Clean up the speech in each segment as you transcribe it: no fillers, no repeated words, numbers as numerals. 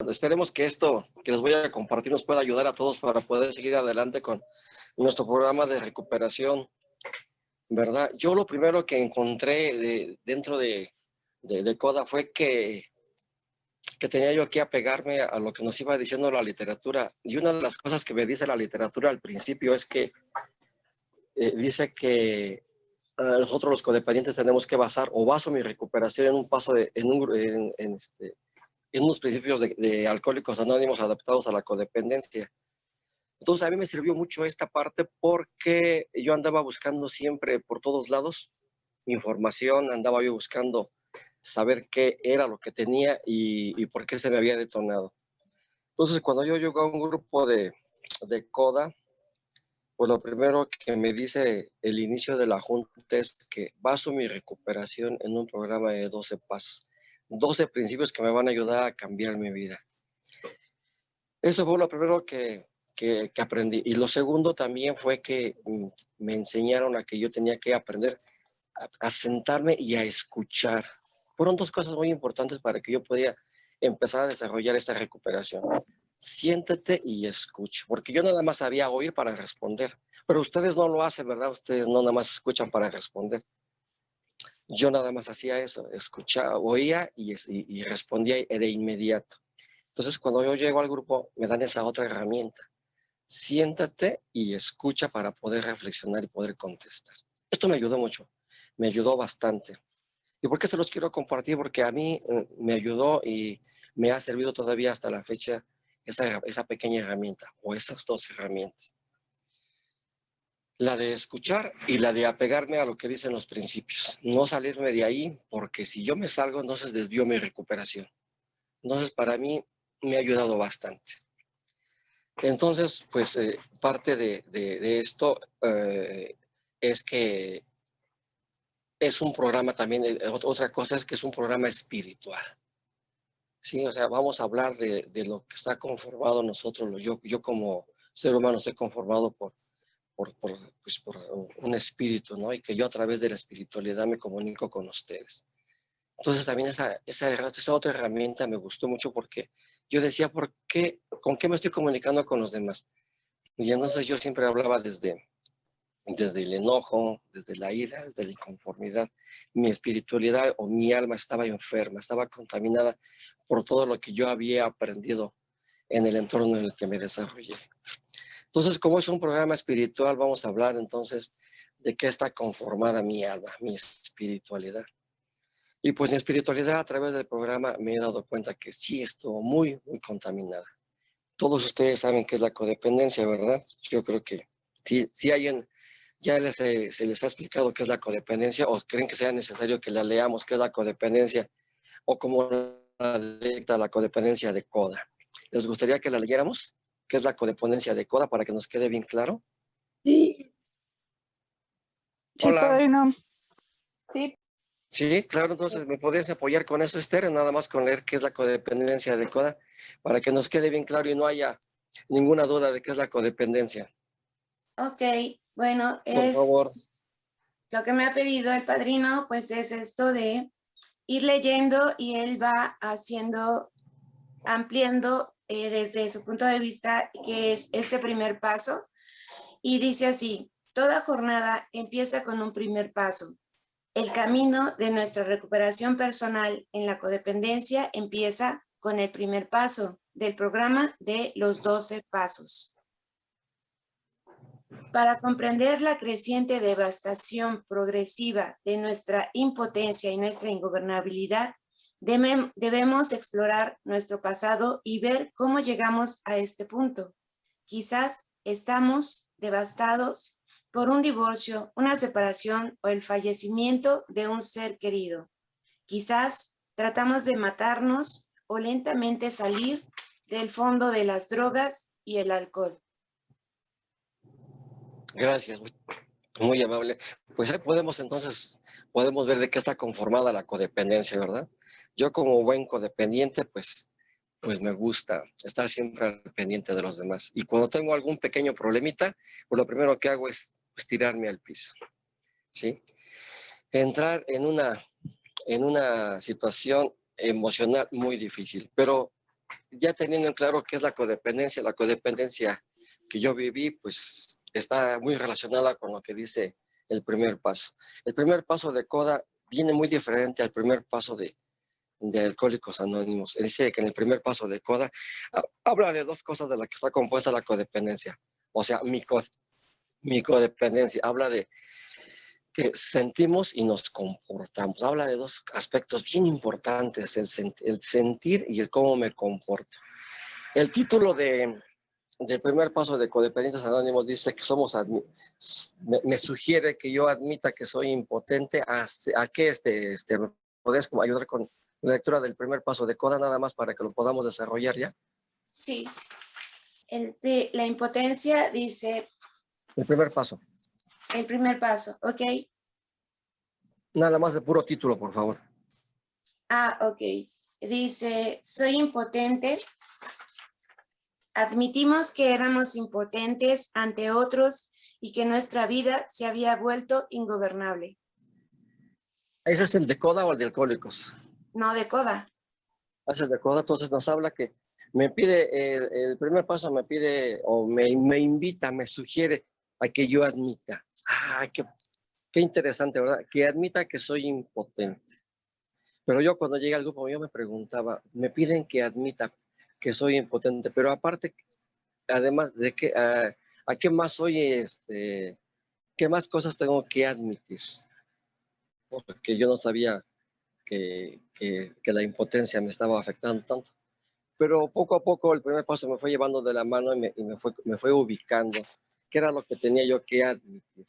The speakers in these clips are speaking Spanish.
Esperemos que esto que les voy a compartir nos pueda ayudar a todos para poder seguir adelante con nuestro programa de recuperación, ¿verdad? Yo lo primero que encontré dentro de CODA fue que tenía yo que apegarme a lo que nos iba diciendo la literatura. Y una de las cosas que me dice la literatura al principio es que dice que nosotros los codependientes tenemos que basar o baso mi recuperación en un paso en unos principios de Alcohólicos Anónimos adaptados a la codependencia. Entonces a mí me sirvió mucho esta parte porque yo andaba buscando siempre por todos lados información, andaba yo buscando saber qué era lo que tenía y por qué se me había detonado. Entonces cuando yo llego a un grupo de CODA, pues lo primero que me dice el inicio de la junta es que baso mi recuperación en un programa de 12 pasos, 12 principios que me van a ayudar a cambiar mi vida. Eso fue lo primero que aprendí. Y lo segundo también fue que me enseñaron a que yo tenía que aprender a sentarme y a escuchar. Fueron dos cosas muy importantes para que yo pudiera empezar a desarrollar esta recuperación. Siéntate y escucha, porque yo nada más sabía oír para responder, pero ustedes no lo hacen, ¿verdad? Ustedes no nada más escuchan para responder. Yo nada más hacía eso, escuchaba, oía y respondía de inmediato. Entonces, cuando yo llego al grupo, me dan esa otra herramienta. Siéntate y escucha para poder reflexionar y poder contestar. Esto me ayudó mucho, me ayudó bastante. ¿Y por qué se los quiero compartir? Porque a mí me ayudó y me ha servido todavía hasta la fecha esa pequeña herramienta o esas dos herramientas. La de escuchar y la de apegarme a lo que dicen los principios. No salirme de ahí, porque si yo me salgo, entonces desvío mi recuperación. Entonces, para mí me ha ayudado bastante. Entonces, pues parte de esto es que es un programa también, otra cosa es que es un programa espiritual. Sí, o sea, vamos a hablar de lo que está conformado nosotros. Yo como ser humano estoy conformado pues por un espíritu, ¿no? Y que yo a través de la espiritualidad me comunico con ustedes. Entonces también esa otra herramienta me gustó mucho porque yo decía, ¿con qué me estoy comunicando con los demás? Y entonces yo siempre hablaba desde el enojo, desde la ira, desde la inconformidad. Mi espiritualidad o mi alma estaba enferma, estaba contaminada por todo lo que yo había aprendido en el entorno en el que me desarrollé. Entonces, como es un programa espiritual, vamos a hablar entonces de qué está conformada mi alma, mi espiritualidad. Y pues mi espiritualidad a través del programa me he dado cuenta que sí estuvo muy, muy contaminada. Todos ustedes saben qué es la codependencia, ¿verdad? Yo creo que sí hay ya se les ha explicado qué es la codependencia o creen que sea necesario que la leamos qué es la codependencia o cómo la detecta la codependencia de CODA. ¿Les gustaría que la leyéramos? ¿Qué es la codependencia de CODA para que nos quede bien claro? Sí. Sí, Hola. padrino. Sí. Sí, claro, entonces me podrías apoyar con eso, Esther, nada más con leer qué es la codependencia de CODA para que nos quede bien claro y no haya ninguna duda de qué es la codependencia. Ok, bueno, Por favor. lo que me ha pedido el padrino, pues es esto de ir leyendo y él va haciendo, ampliando desde su punto de vista, que es este primer paso. Y dice así, toda jornada empieza con un primer paso. El camino de nuestra recuperación personal en la codependencia empieza con el primer paso del programa de los 12 pasos. Para comprender la creciente devastación progresiva de nuestra impotencia y nuestra ingobernabilidad, debemos explorar nuestro pasado y ver cómo llegamos a este punto. Quizás estamos devastados por un divorcio, una separación o el fallecimiento de un ser querido. Quizás tratamos de matarnos o lentamente salir del fondo de las drogas y el alcohol. Gracias, muy amable. Pues ahí podemos ver de qué está conformada la codependencia, ¿verdad? Yo como buen codependiente, pues me gusta estar siempre al pendiente de los demás. Y cuando tengo algún pequeño problemita, pues lo primero que hago es pues, tirarme al piso, ¿sí? Entrar en una situación emocional muy difícil. Pero ya teniendo en claro qué es la codependencia que yo viví, pues está muy relacionada con lo que dice el primer paso. El primer paso de CODA viene muy diferente al primer paso de Alcohólicos Anónimos. Dice que en el primer paso de CODA habla de dos cosas de las que está compuesta la codependencia. O sea, mi codependencia habla de que sentimos y nos comportamos. Habla de dos aspectos bien importantes, el sentir y el cómo me comporto. El título del primer paso de Codependientes Anónimos dice que me sugiere que yo admita que soy impotente. ¿A qué me podés ayudar con la lectura del primer paso de CODA nada más para que lo podamos desarrollar ya? Sí. La impotencia dice... El primer paso. El primer paso, ¿ok? Nada más de puro título, por favor. Ok. Dice, soy impotente. Admitimos que éramos impotentes ante otros y que nuestra vida se había vuelto ingobernable. ¿Ese es el de CODA o el de Alcohólicos? No, de CODA. Es el de CODA, entonces nos habla que me pide, el primer paso me pide o me invita, me sugiere a que yo admita. Qué interesante, ¿verdad? Que admita que soy impotente. Pero yo cuando llegué al grupo, yo me preguntaba, me piden que admita que soy impotente, pero aparte, además de que, ¿a qué más soy, qué más cosas tengo que admitir? Porque yo no sabía que la impotencia me estaba afectando tanto. Pero poco a poco el primer paso me fue llevando de la mano y me fue ubicando qué era lo que tenía yo que admitir.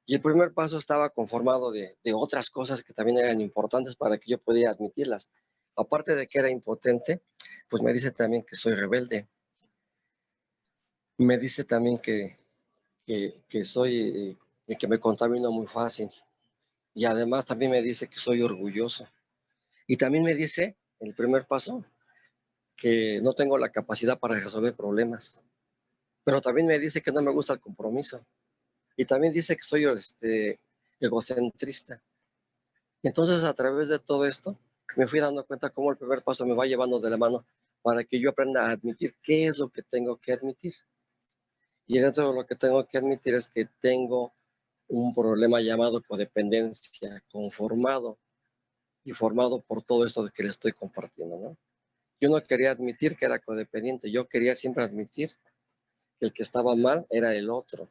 Y el primer paso estaba conformado de otras cosas que también eran importantes para que yo pudiera admitirlas. Aparte de que era impotente, pues me dice también que soy rebelde. Me dice también que soy, que me contamino muy fácil. Y además también me dice que soy orgulloso. Y también me dice, el primer paso, que no tengo la capacidad para resolver problemas. Pero también me dice que no me gusta el compromiso. Y también dice que soy egocentrista. Entonces, a través de todo esto, me fui dando cuenta cómo el primer paso me va llevando de la mano para que yo aprenda a admitir qué es lo que tengo que admitir. Y dentro de lo que tengo que admitir es que tengo un problema llamado codependencia, conformado y formado por todo esto de que le estoy compartiendo, ¿no? Yo no quería admitir que era codependiente, yo quería siempre admitir que el que estaba mal era el otro,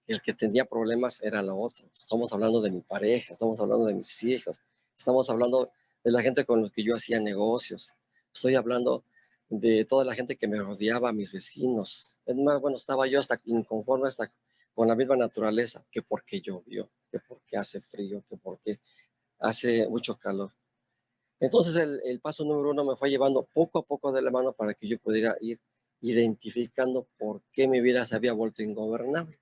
que el que tenía problemas era lo otro. Estamos hablando de mi pareja, estamos hablando de mis hijos, estamos hablando de la gente con la que yo hacía negocios, estoy hablando de toda la gente que me rodeaba, mis vecinos. Es más, bueno, estaba yo hasta inconforme hasta con la misma naturaleza, que porque llovió, que porque hace frío, que porque hace mucho calor. Entonces el paso número uno me fue llevando poco a poco de la mano para que yo pudiera ir identificando por qué mi vida se había vuelto ingobernable.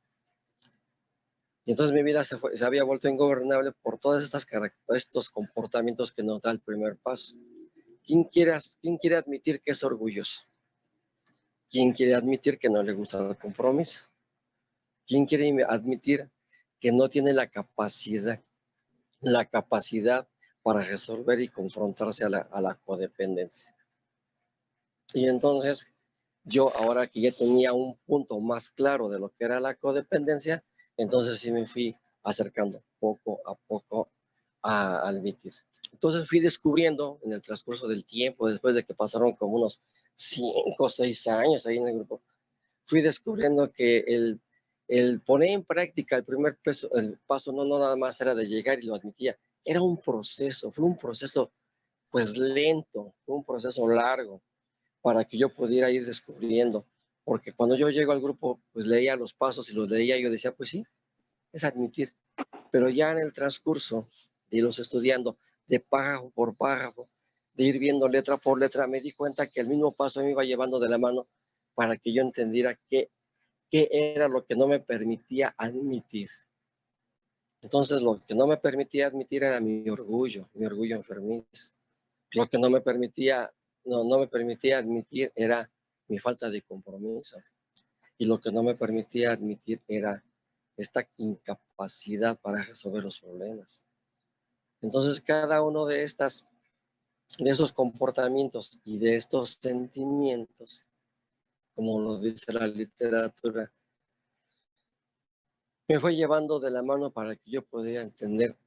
Y entonces mi vida se había vuelto ingobernable por todos estos comportamientos que nos da el primer paso. ¿Quién quiere admitir que es orgulloso? ¿Quién quiere admitir que no le gusta el compromiso? ¿Quién quiere admitir que no tiene la capacidad para resolver y confrontarse a la codependencia? Y entonces yo, ahora que ya tenía un punto más claro de lo que era la codependencia, entonces sí me fui acercando poco a poco a admitir. Entonces fui descubriendo en el transcurso del tiempo, después de que pasaron como unos 5 o 6 años ahí en el grupo, fui descubriendo que el poner en práctica el paso no nada más era de llegar y lo admitía, era un proceso, fue un proceso pues lento, fue un proceso largo para que yo pudiera ir descubriendo, porque cuando yo llego al grupo, pues leía los pasos y los leía y yo decía, pues sí, es admitir, pero ya en el transcurso de irlos estudiando, de párrafo por párrafo, de ir viendo letra por letra, me di cuenta que el mismo paso me iba llevando de la mano para que yo entendiera qué era lo que no me permitía admitir. Entonces, lo que no me permitía admitir era mi orgullo enfermizo. Lo que no me permitía admitir era mi falta de compromiso. Y lo que no me permitía admitir era esta incapacidad para resolver los problemas. Entonces, cada uno de estas de esos comportamientos y de estos sentimientos, como lo dice la literatura, me fue llevando de la mano para que yo pudiera entender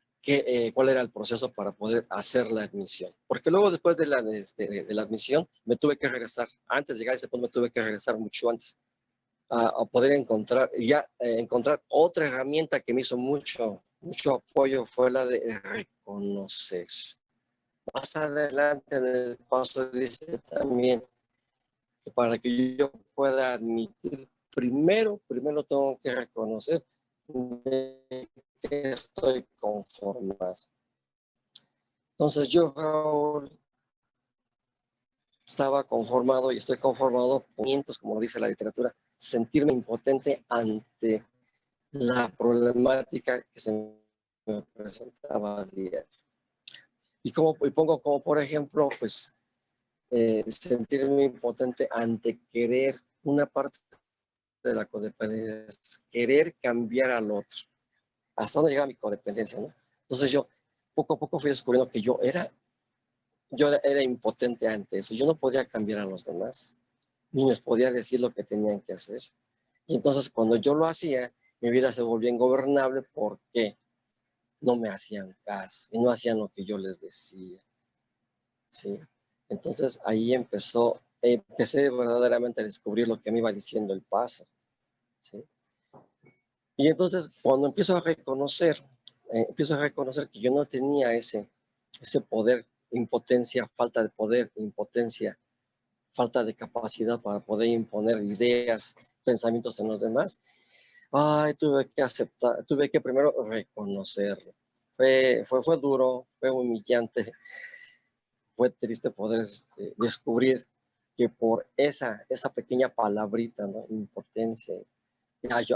cuál era el proceso para poder hacer la admisión. Porque luego, después de la admisión, me tuve que regresar. Antes de llegar a ese punto, me tuve que regresar mucho antes a poder encontrar otra herramienta que me hizo mucho apoyo, fue la de reconocer. Más adelante en el paso dice también que para que yo pueda admitir, primero tengo que reconocer de que estoy conformado. Entonces yo, Raúl, estaba conformado y estoy conformado por mientos, como dice la literatura, sentirme impotente ante la problemática que se me presentaba a día. Y pongo como por ejemplo, pues, sentirme impotente ante querer una parte de la codependencia, querer cambiar al otro. Hasta dónde llega mi codependencia, ¿no? Entonces yo poco a poco fui descubriendo que yo era impotente ante eso. Yo no podía cambiar a los demás, ni les podía decir lo que tenían que hacer. Y entonces cuando yo lo hacía, mi vida se volvía ingobernable porque no me hacían caso y no hacían lo que yo les decía, ¿sí? Entonces ahí empecé verdaderamente a descubrir lo que me iba diciendo el paso, ¿sí? Y entonces cuando empiezo a reconocer que yo no tenía ese poder, impotencia, falta de poder, impotencia, falta de capacidad para poder imponer ideas, pensamientos en los demás, tuve que primero reconocerlo. Fue duro, fue humillante, fue triste poder descubrir que por esa pequeña palabrita, ¿no? Impotencia,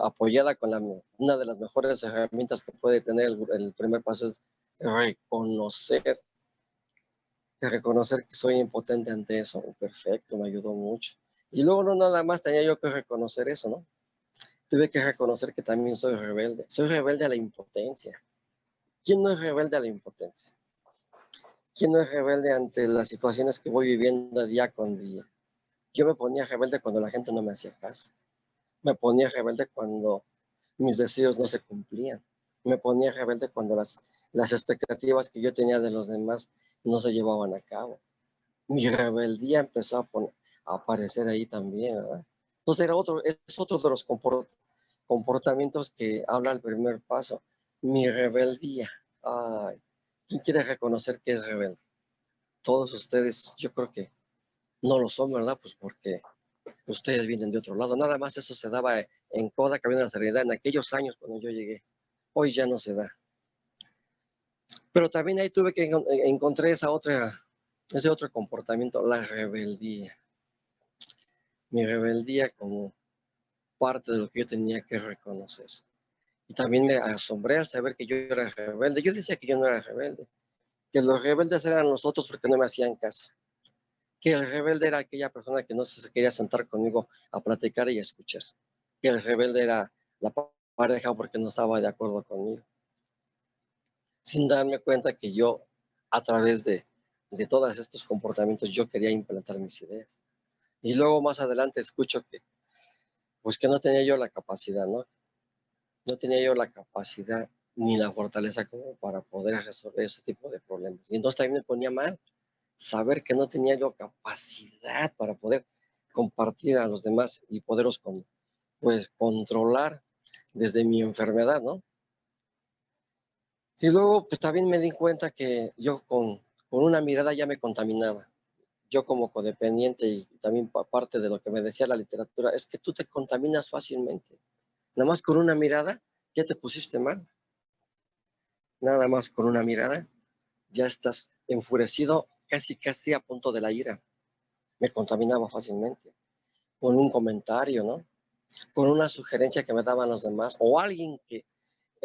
apoyada con una de las mejores herramientas que puede tener el primer paso es reconocer que soy impotente ante eso. Perfecto, me ayudó mucho. Y luego no nada más tenía yo que reconocer eso, ¿no? Tuve que reconocer que también soy rebelde. Soy rebelde a la impotencia. ¿Quién no es rebelde a la impotencia? ¿Quién no es rebelde ante las situaciones que voy viviendo día con día? Yo me ponía rebelde cuando la gente no me hacía caso. Me ponía rebelde cuando mis deseos no se cumplían. Me ponía rebelde cuando las expectativas que yo tenía de los demás no se llevaban a cabo. Mi rebeldía empezó a aparecer ahí también, ¿verdad? Entonces es otro de los comportamientos que habla el primer paso. Mi rebeldía. Ay, ¿quién quiere reconocer que es rebelde? Todos ustedes, yo creo que no lo son, ¿verdad? Pues porque ustedes vienen de otro lado. Nada más eso se daba en Coda, Camino a la Serenidad, en aquellos años cuando yo llegué. Hoy ya no se da. Pero también ahí tuve que encontrar ese otro comportamiento, la rebeldía. Mi rebeldía como parte de lo que yo tenía que reconocer. Y también me asombré al saber que yo era rebelde. Yo decía que yo no era rebelde, que los rebeldes eran los otros porque no me hacían caso. Que el rebelde era aquella persona que no se quería sentar conmigo a platicar y a escuchar. Que el rebelde era la pareja porque no estaba de acuerdo conmigo. Sin darme cuenta que yo, a través de todos estos comportamientos, yo quería implantar mis ideas. Y luego más adelante escucho pues que no tenía yo la capacidad, ¿no? No tenía yo la capacidad ni la fortaleza como para poder resolver ese tipo de problemas. Y entonces también me ponía mal saber que no tenía yo capacidad para poder compartir a los demás y poderlos pues controlar desde mi enfermedad, ¿no? Y luego pues también me di cuenta que yo con una mirada ya me contaminaba. Yo como codependiente y también parte de lo que me decía la literatura es que tú te contaminas fácilmente. Nada más con una mirada ya te pusiste mal. Nada más con una mirada ya estás enfurecido, casi a punto de la ira. Me contaminaba fácilmente. Con un comentario, ¿no? Con una sugerencia que me daban los demás, o alguien que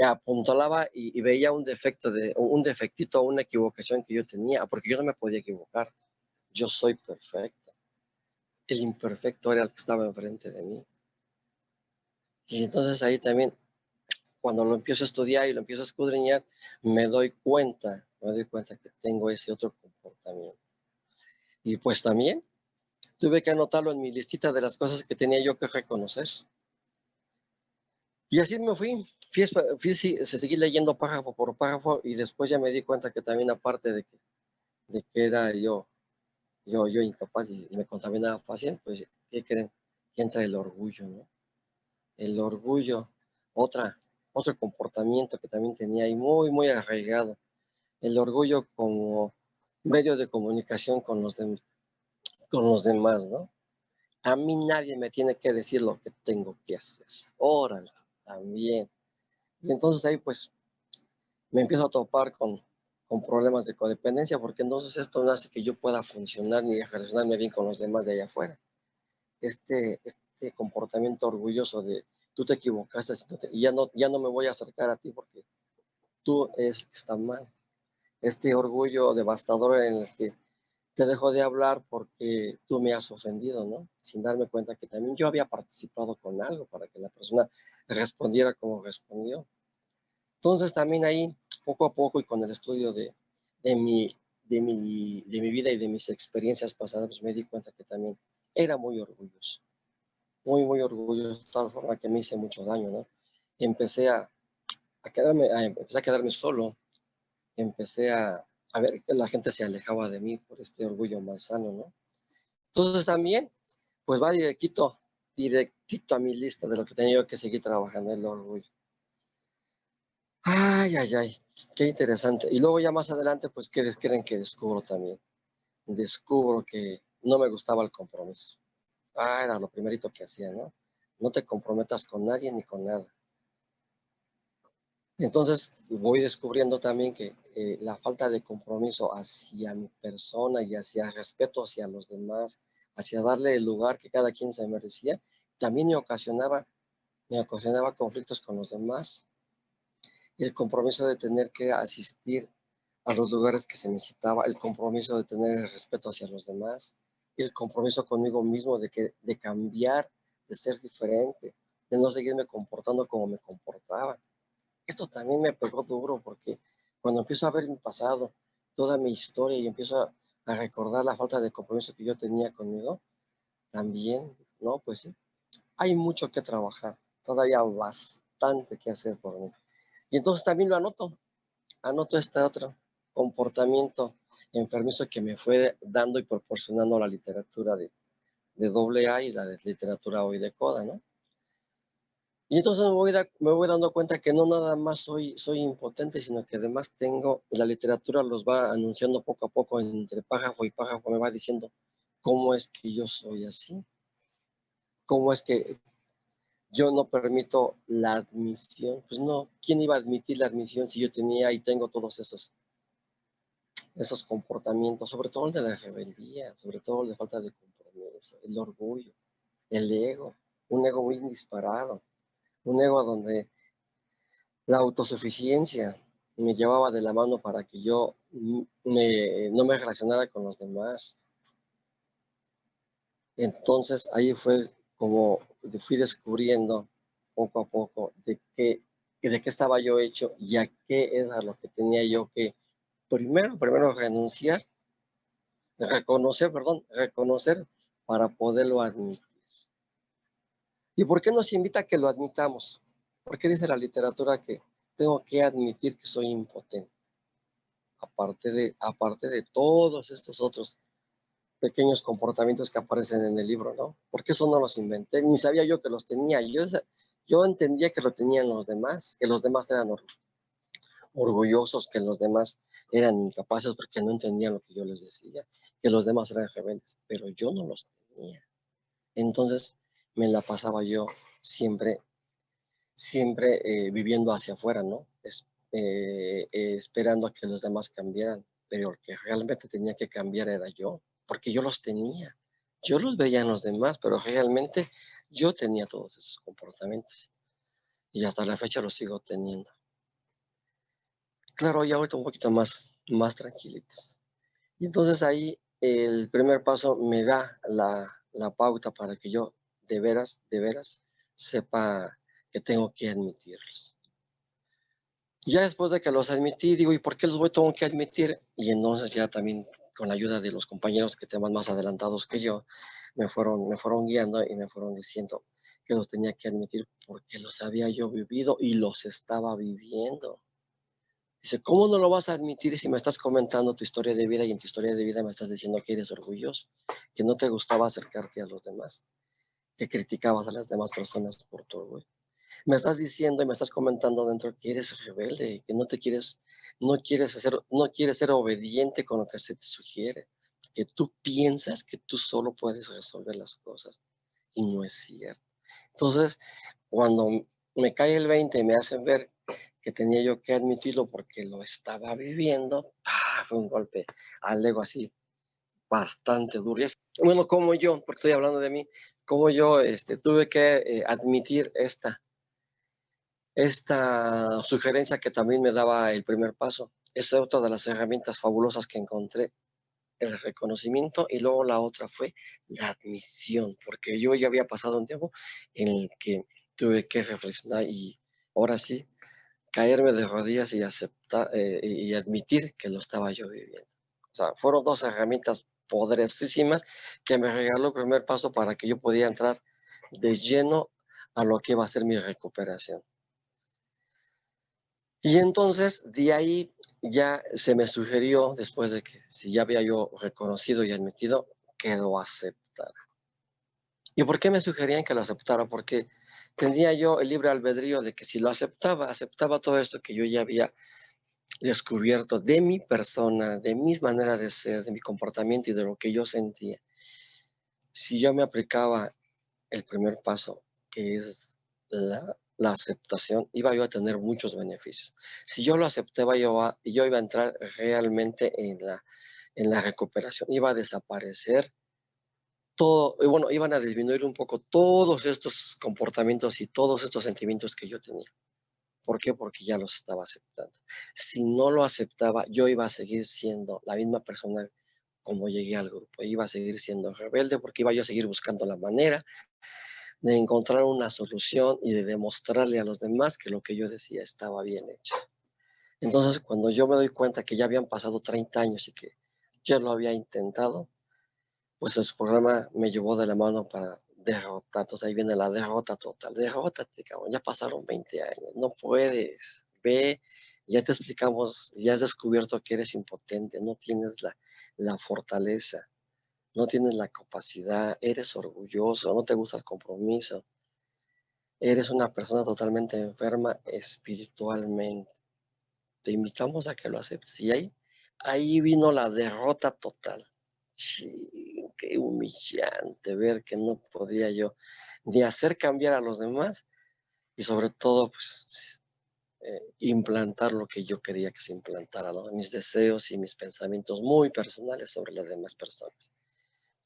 apuntalaba y veía un defectito o una equivocación que yo tenía, porque yo no me podía equivocar. Yo soy perfecto. El imperfecto era el que estaba enfrente de mí. Y entonces ahí también, cuando lo empiezo a estudiar y lo empiezo a escudriñar, me doy cuenta que tengo ese otro comportamiento. Y pues también tuve que anotarlo en mi listita de las cosas que tenía yo que reconocer. Y así me seguí leyendo párrafo por párrafo y después ya me di cuenta que también aparte de que era yo incapaz y me contaminaba fácil, pues, ¿qué creen? Que entra el orgullo, ¿no? El orgullo, otro comportamiento que también tenía ahí muy arraigado. El orgullo como medio de comunicación con los demás, ¿no? A mí nadie me tiene que decir lo que tengo que hacer. Órale, también. Y entonces ahí pues me empiezo a topar con problemas de codependencia, porque entonces esto no hace que yo pueda funcionar ni relacionarme bien con los demás de allá afuera. Este comportamiento orgulloso de tú te equivocaste y ya no me voy a acercar a ti porque tú es que está mal. Este orgullo devastador en el que te dejo de hablar porque tú me has ofendido, ¿no? Sin darme cuenta que también yo había participado con algo para que la persona respondiera como respondió. Entonces también ahí, poco a poco y con el estudio de mi, de mi vida y de mis experiencias pasadas, pues me di cuenta que también era muy orgulloso, muy orgulloso, de tal forma que me hice mucho daño, ¿no? Empecé empecé a quedarme solo, empecé a ver que la gente se alejaba de mí por este orgullo malsano, ¿no? Entonces también, pues va directito a mi lista de lo que tenía yo que seguir trabajando, el orgullo. Ay, qué interesante. Y luego ya más adelante, pues, ¿qué creen que descubro también? Descubro que no me gustaba el compromiso. Era lo primerito que hacía, ¿no? No te comprometas con nadie ni con nada. Entonces voy descubriendo también que la falta de compromiso hacia mi persona y hacia el respeto hacia los demás, hacia darle el lugar que cada quien se merecía, también me ocasionaba conflictos con los demás. El compromiso de tener que asistir a los lugares que se necesitaba, el compromiso de tener el respeto hacia los demás, el compromiso conmigo mismo de cambiar, de ser diferente, de no seguirme comportando como me comportaba. Esto también me pegó duro porque cuando empiezo a ver mi pasado, toda mi historia y empiezo a recordar la falta de compromiso que yo tenía conmigo, también, no, pues sí, hay mucho que trabajar, todavía bastante que hacer por mí. Y entonces también lo anoto este otro comportamiento enfermizo que me fue dando y proporcionando la literatura de doble A y la de literatura hoy de coda, ¿no? Y entonces me voy dando cuenta que no nada más soy impotente, sino que además la literatura los va anunciando poco a poco entre párrafo y párrafo, me va diciendo cómo es que yo soy así, cómo es que yo no permito la admisión. Pues no, ¿quién iba a admitir la admisión si yo tenía y tengo todos esos comportamientos, sobre todo el de la rebeldía, sobre todo el de falta de compromiso, el orgullo, el ego, un ego muy disparado, un ego donde la autosuficiencia me llevaba de la mano para que yo no me relacionara con los demás. Entonces ahí fue como fui descubriendo poco a poco de qué estaba yo hecho y a qué es a lo que tenía yo que primero renunciar, reconocer para poderlo admitir. ¿Y por qué nos invita a que lo admitamos? ¿Por qué dice la literatura que tengo que admitir que soy impotente? Aparte de todos estos otros pequeños comportamientos que aparecen en el libro, ¿no? Porque eso no los inventé, ni sabía yo que los tenía. Yo entendía que lo tenían los demás, que los demás eran orgullosos, que los demás eran incapaces porque no entendían lo que yo les decía, que los demás eran rebeldes, pero yo no los tenía. Entonces me la pasaba yo siempre viviendo hacia afuera, ¿no? Esperando a que los demás cambiaran, pero el que realmente tenía que cambiar era yo, porque yo los tenía. Yo los veía en los demás, pero realmente yo tenía todos esos comportamientos y hasta la fecha los sigo teniendo. Claro, ya ahorita un poquito más tranquilitos. Y entonces ahí el primer paso me da la pauta para que yo de veras sepa que tengo que admitirlos. Ya después de que los admití, digo, ¿y por qué tengo que admitir? Y entonces ya también con la ayuda de los compañeros que estaban más adelantados que yo, me fueron guiando y me fueron diciendo que los tenía que admitir porque los había yo vivido y los estaba viviendo. Dice, ¿cómo no lo vas a admitir si me estás comentando tu historia de vida y en tu historia de vida me estás diciendo que eres orgulloso, que no te gustaba acercarte a los demás, que criticabas a las demás personas por tu orgullo? Me estás diciendo y me estás comentando dentro que eres rebelde, que no quieres ser obediente con lo que se te sugiere, que tú piensas que tú solo puedes resolver las cosas y no es cierto. Entonces, cuando me cae el 20 y me hacen ver que tenía yo que admitirlo porque lo estaba viviendo, fue un golpe al ego así bastante duro. Bueno, como yo, porque estoy hablando de mí, como yo tuve que admitir esta sugerencia que también me daba el primer paso. Esa es otra de las herramientas fabulosas que encontré, el reconocimiento, y luego la otra fue la admisión, porque yo ya había pasado un tiempo en el que tuve que reflexionar y ahora sí caerme de rodillas y aceptar y admitir que lo estaba yo viviendo. O sea, fueron dos herramientas poderosísimas que me regaló el primer paso para que yo pudiera entrar de lleno a lo que iba a ser mi recuperación. Y entonces de ahí ya se me sugirió, después de que si ya había yo reconocido y admitido, que lo aceptara. ¿Y por qué me sugerían que lo aceptara? Porque tenía yo el libre albedrío de que si lo aceptaba todo esto que yo ya había descubierto de mi persona, de mi manera de ser, de mi comportamiento y de lo que yo sentía. Si yo me aplicaba el primer paso, que es la aceptación, iba yo a tener muchos beneficios. Si yo lo aceptaba, yo iba a entrar realmente en la recuperación, iba a desaparecer todo, y bueno, iban a disminuir un poco todos estos comportamientos y todos estos sentimientos que yo tenía. ¿Por qué? Porque ya los estaba aceptando. Si no lo aceptaba, yo iba a seguir siendo la misma persona como llegué al grupo. Iba a seguir siendo rebelde porque iba yo a seguir buscando la manera de encontrar una solución y de demostrarle a los demás que lo que yo decía estaba bien hecho. Entonces, cuando yo me doy cuenta que ya habían pasado 30 años y que ya lo había intentado, pues el programa me llevó de la mano para derrotar. Entonces ahí viene la derrota total. Derrótate, cabrón. Ya pasaron 20 años. No puedes. Ve, ya te explicamos, ya has descubierto que eres impotente, no tienes la fortaleza, no tienes la capacidad, eres orgulloso, no te gusta el compromiso. Eres una persona totalmente enferma espiritualmente. Te invitamos a que lo aceptes. Y ahí vino la derrota total. Sí, qué humillante ver que no podía yo ni hacer cambiar a los demás y sobre todo pues, implantar lo que yo quería que se implantara, ¿no? Mis deseos y mis pensamientos muy personales sobre las demás personas.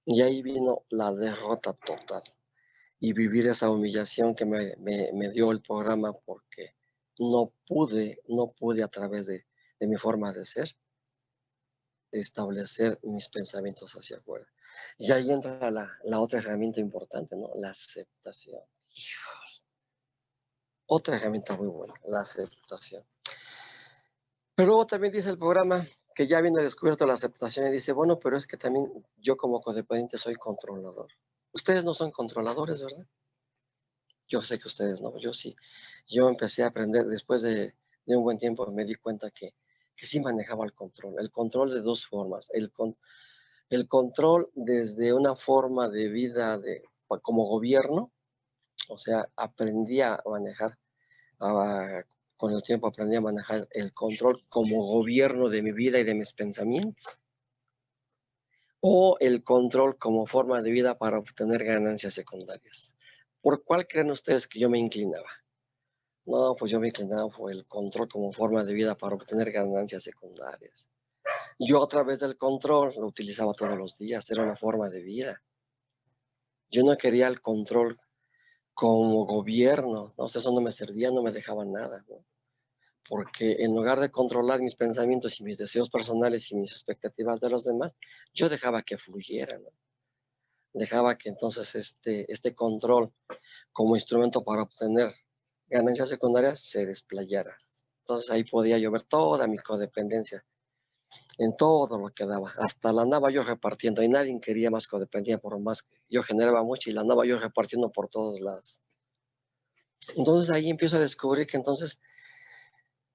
Y ahí vino la derrota total y vivir esa humillación que me dio el programa porque no pude a través de mi forma de ser establecer mis pensamientos hacia afuera. Y ahí entra la otra herramienta importante, ¿no? La aceptación. Otra herramienta muy buena, la aceptación. Pero luego también dice el programa que ya viene descubierto la aceptación y dice, bueno, pero es que también yo como codependiente soy controlador. Ustedes no son controladores, ¿verdad? Yo sé que ustedes no, yo sí. Yo empecé a aprender después de un buen tiempo, me di cuenta que sí manejaba el control de dos formas, el control desde una forma de vida como gobierno, o sea, aprendí a manejar, con el tiempo aprendí a manejar el control como gobierno de mi vida y de mis pensamientos, o el control como forma de vida para obtener ganancias secundarias. ¿Por cuál creen ustedes que yo me inclinaba? No, pues yo me inclinaba por el control como forma de vida para obtener ganancias secundarias. Yo a través del control lo utilizaba todos los días, era una forma de vida. Yo no quería el control como gobierno, ¿no? O sea, eso no me servía, no me dejaba nada, ¿no? Porque en lugar de controlar mis pensamientos y mis deseos personales y mis expectativas de los demás, yo dejaba que fluyera, ¿no? Dejaba que entonces este control como instrumento para obtener ganancias secundarias se desplayara. Entonces ahí podía yo ver toda mi codependencia en todo lo que daba. Hasta la andaba yo repartiendo y nadie quería más codependencia por más que yo generaba mucho y la andaba yo repartiendo por todos lados. Entonces ahí empiezo a descubrir que entonces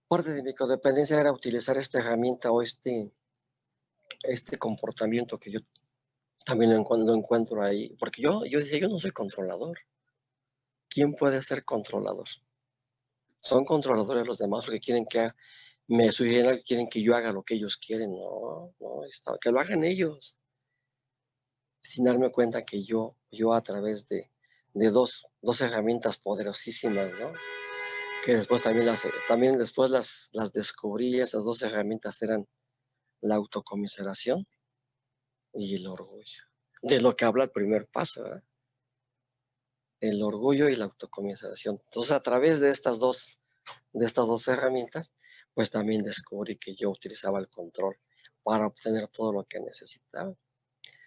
parte de mi codependencia era utilizar esta herramienta o este comportamiento que yo también lo encuentro ahí. Porque yo decía, yo no soy controlador. ¿Quién puede ser controlador? Son controladores los demás porque quieren que me sugieren, quieren que yo haga lo que ellos quieren. No, que lo hagan ellos. Sin darme cuenta que yo a través de dos herramientas poderosísimas, ¿no? Que después también después las descubrí, esas dos herramientas eran la autocomiseración y el orgullo. De lo que habla el primer paso, ¿verdad? El orgullo y la autocomiseración. Entonces, a través de estas dos herramientas, pues también descubrí que yo utilizaba el control para obtener todo lo que necesitaba.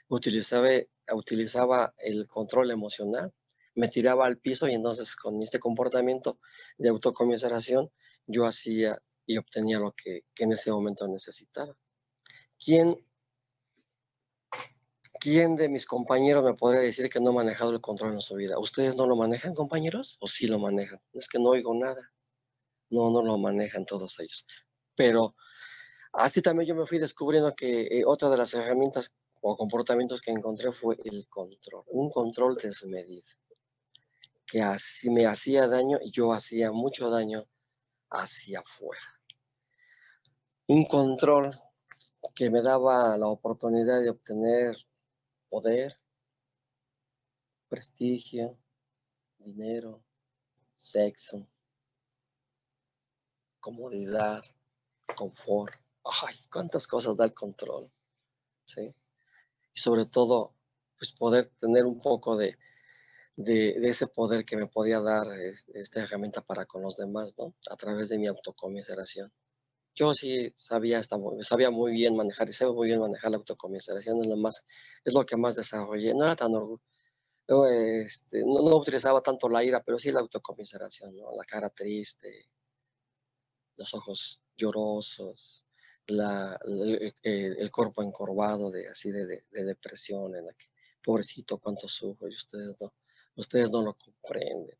Utilizaba el control emocional, me tiraba al piso y entonces con este comportamiento de autocomiseración yo hacía y obtenía lo que en ese momento necesitaba. ¿Quién de mis compañeros me podría decir que no ha manejado el control en su vida? ¿Ustedes no lo manejan, compañeros? ¿O sí lo manejan? Es que no oigo nada. No lo manejan todos ellos. Pero así también yo me fui descubriendo que otra de las herramientas o comportamientos que encontré fue el control. Un control desmedido. Que así me hacía daño y yo hacía mucho daño hacia afuera. Un control que me daba la oportunidad de obtener poder, prestigio, dinero, sexo, comodidad, confort. Ay, cuántas cosas da el control, ¿sí? Y sobre todo, pues poder tener un poco de ese poder que me podía dar esta herramienta para con los demás, ¿no? A través de mi autocomiseración. Yo sí sabía muy bien manejar y sé muy bien manejar la autocomiseración, es lo que más desarrollé. No era tan orgulloso. No utilizaba tanto la ira, pero sí la autocomiseración, ¿no? La cara triste, los ojos llorosos, el cuerpo encorvado de depresión, en la que, pobrecito, cuánto sufro, y ustedes no lo comprenden.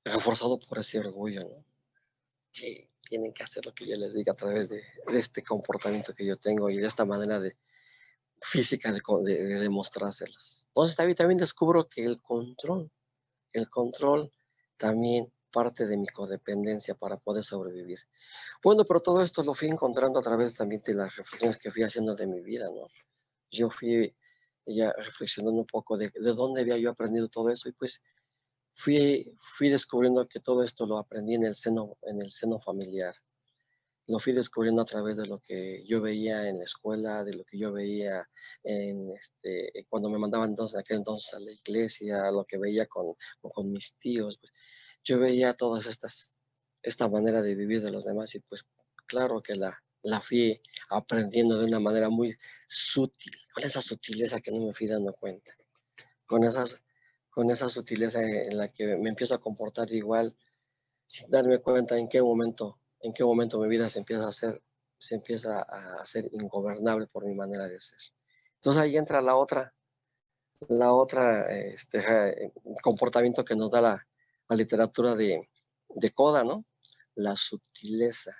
Reforzado por ese orgullo, ¿no? Sí, tienen que hacer lo que yo les diga a través de este comportamiento que yo tengo y de esta manera física de demostrárselos. Entonces también descubro que el control también parte de mi codependencia para poder sobrevivir. Bueno, pero todo esto lo fui encontrando a través también de las reflexiones que fui haciendo de mi vida, ¿no? Yo fui ya reflexionando un poco de dónde había yo aprendido todo eso y pues fui descubriendo que todo esto lo aprendí en el seno familiar. Lo fui descubriendo a través de lo que yo veía en la escuela, de lo que yo veía cuando me mandaban entonces, en aquel entonces a la iglesia, lo que veía con mis tíos. Pues, yo veía esta manera de vivir de los demás y pues claro que la fui aprendiendo de una manera muy sutil, con esa sutileza que no me fui dando cuenta, con esa sutileza en la que me empiezo a comportar igual sin darme cuenta en qué momento mi vida se empieza a hacer ingobernable por mi manera de ser. Entonces ahí entra la otra comportamiento que nos da la literatura de Koda, ¿no? La sutileza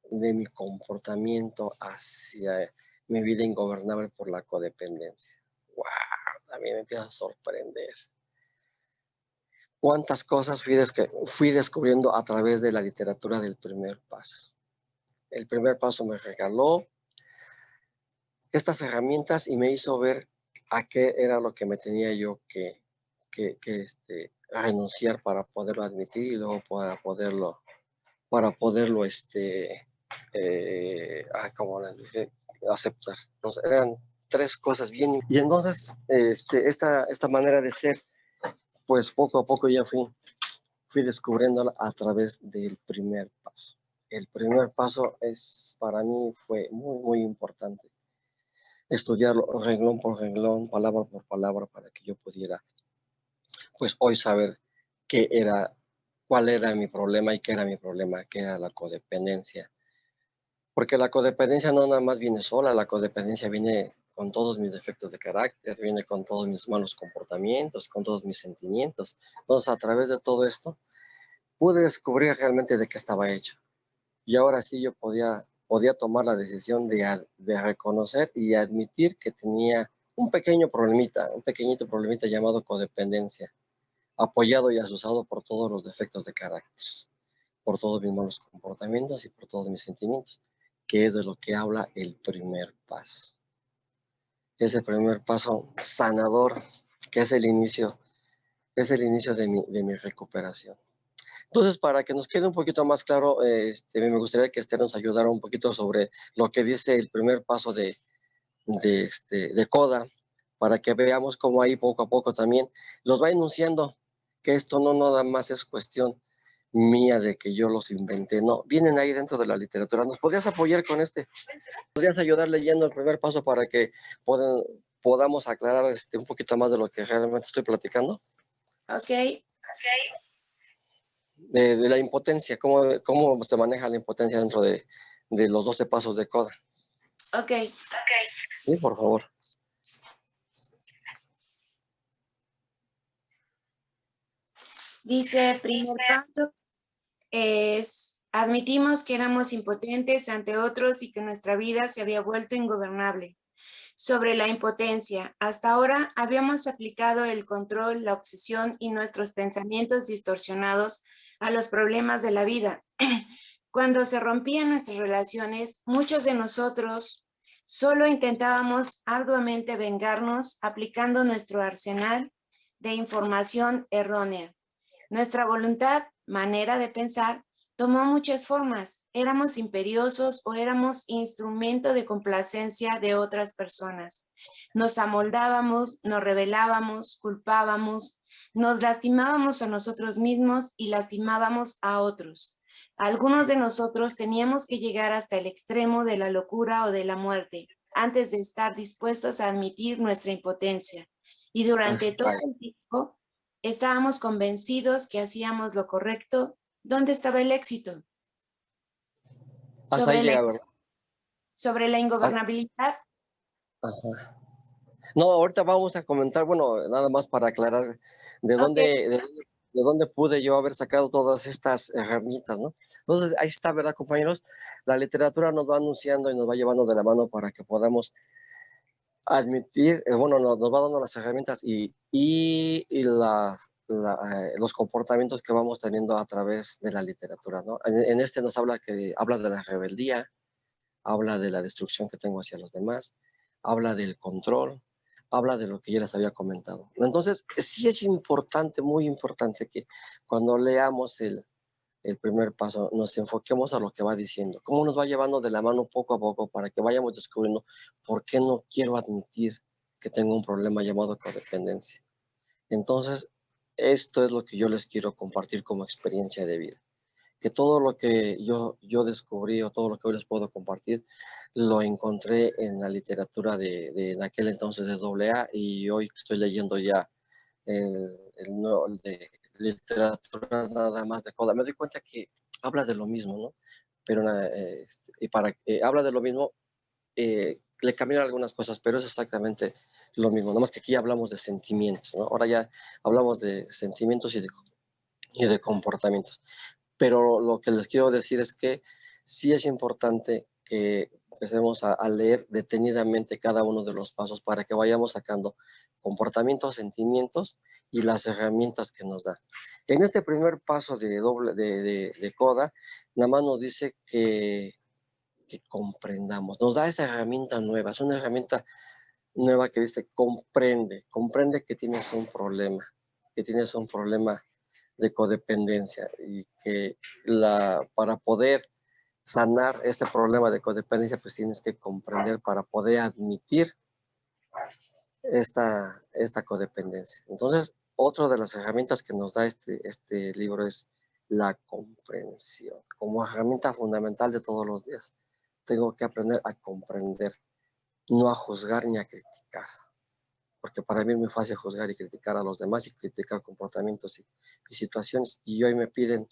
de mi comportamiento hacia mi vida ingobernable por la codependencia. ¡Wow! También me empieza a sorprender. Cuántas cosas fui descubriendo a través de la literatura del primer paso. El primer paso me regaló estas herramientas y me hizo ver a qué era lo que me tenía yo que renunciar para poderlo admitir y luego para poderlo como les dije, aceptar. Entonces, eran tres cosas bien. Y entonces, esta manera de ser, pues poco a poco ya fui descubriéndola a través del primer paso. El primer paso para mí fue muy, muy importante. Estudiarlo renglón por renglón, palabra por palabra, para que yo pudiera, pues hoy saber cuál era mi problema y qué era mi problema, qué era la codependencia. Porque la codependencia no nada más viene sola, la codependencia viene con todos mis defectos de carácter, viene con todos mis malos comportamientos, con todos mis sentimientos. Entonces, a través de todo esto, pude descubrir realmente de qué estaba hecho. Y ahora sí yo podía tomar la decisión de reconocer y admitir que tenía un pequeñito problemita llamado codependencia, apoyado y asusado por todos los defectos de carácter, por todos mis malos comportamientos y por todos mis sentimientos, que es de lo que habla el primer paso. Ese primer paso sanador, que es el inicio de mi recuperación. Entonces, para que nos quede un poquito más claro, me gustaría que Esther nos ayudara un poquito sobre lo que dice el primer paso de CODA, para que veamos cómo ahí poco a poco también los va enunciando que esto no nada más es cuestión mía de que yo los inventé, no, vienen ahí dentro de la literatura. ¿Nos podrías apoyar con este? ¿Podrías ayudar leyendo el primer paso para que podamos aclarar un poquito más de lo que realmente estoy platicando? Ok. De la impotencia, cómo se maneja la impotencia dentro de los 12 pasos de CODA. Ok. Sí, por favor. Dice, primer paso es, admitimos que éramos impotentes ante otros y que nuestra vida se había vuelto ingobernable. Sobre la impotencia, hasta ahora habíamos aplicado el control, la obsesión y nuestros pensamientos distorsionados a los problemas de la vida. Cuando se rompían nuestras relaciones, muchos de nosotros solo intentábamos arduamente vengarnos aplicando nuestro arsenal de información errónea. Nuestra voluntad, manera de pensar, tomó muchas formas. Éramos imperiosos o éramos instrumento de complacencia de otras personas. Nos amoldábamos, nos rebelábamos, culpábamos, nos lastimábamos a nosotros mismos y lastimábamos a otros. Algunos de nosotros teníamos que llegar hasta el extremo de la locura o de la muerte antes de estar dispuestos a admitir nuestra impotencia. Y durante todo el tiempo estábamos convencidos que hacíamos lo correcto. ¿Dónde estaba el éxito? Hasta ahí llega, ¿verdad? Sobre la ingobernabilidad. Ajá. No, ahorita vamos a comentar, bueno, nada más para aclarar de dónde pude yo haber sacado todas estas herramientas, ¿no? Entonces, ahí está, ¿verdad, compañeros? La literatura nos va anunciando y nos va llevando de la mano para que podamos admitir, bueno, nos va dando las herramientas los comportamientos que vamos teniendo a través de la literatura, ¿no? En este nos habla de la rebeldía, habla de la destrucción que tengo hacia los demás, habla del control, habla de lo que ya les había comentado. Entonces, sí es importante, muy importante que cuando leamos el primer paso, nos enfoquemos a lo que va diciendo, cómo nos va llevando de la mano poco a poco para que vayamos descubriendo por qué no quiero admitir que tengo un problema llamado codependencia. Entonces, esto es lo que yo les quiero compartir como experiencia de vida, que todo lo que yo descubrí o todo lo que hoy les puedo compartir, lo encontré en la literatura en aquel entonces de AA, y hoy estoy leyendo ya el de literatura nada más de CODA. Me doy cuenta que habla de lo mismo, ¿no? Pero habla de lo mismo, le cambian algunas cosas, pero es exactamente lo mismo, nada más que aquí hablamos de sentimientos, ¿no? Ahora ya hablamos de sentimientos y de comportamientos. Pero lo que les quiero decir es que sí es importante que empecemos a leer detenidamente cada uno de los pasos para que vayamos sacando comportamientos, sentimientos y las herramientas que nos da. En este primer paso de CODA, nada más nos dice que comprendamos, nos da esa herramienta nueva, es una herramienta nueva que dice comprende que tienes un problema, de codependencia, y que para poder sanar este problema de codependencia, pues tienes que comprender para poder admitir esta codependencia. Entonces, otra de las herramientas que nos da este libro es la comprensión, como herramienta fundamental de todos los días. Tengo que aprender a comprender, no a juzgar ni a criticar, porque para mí es muy fácil juzgar y criticar a los demás y criticar comportamientos y situaciones, y hoy me pide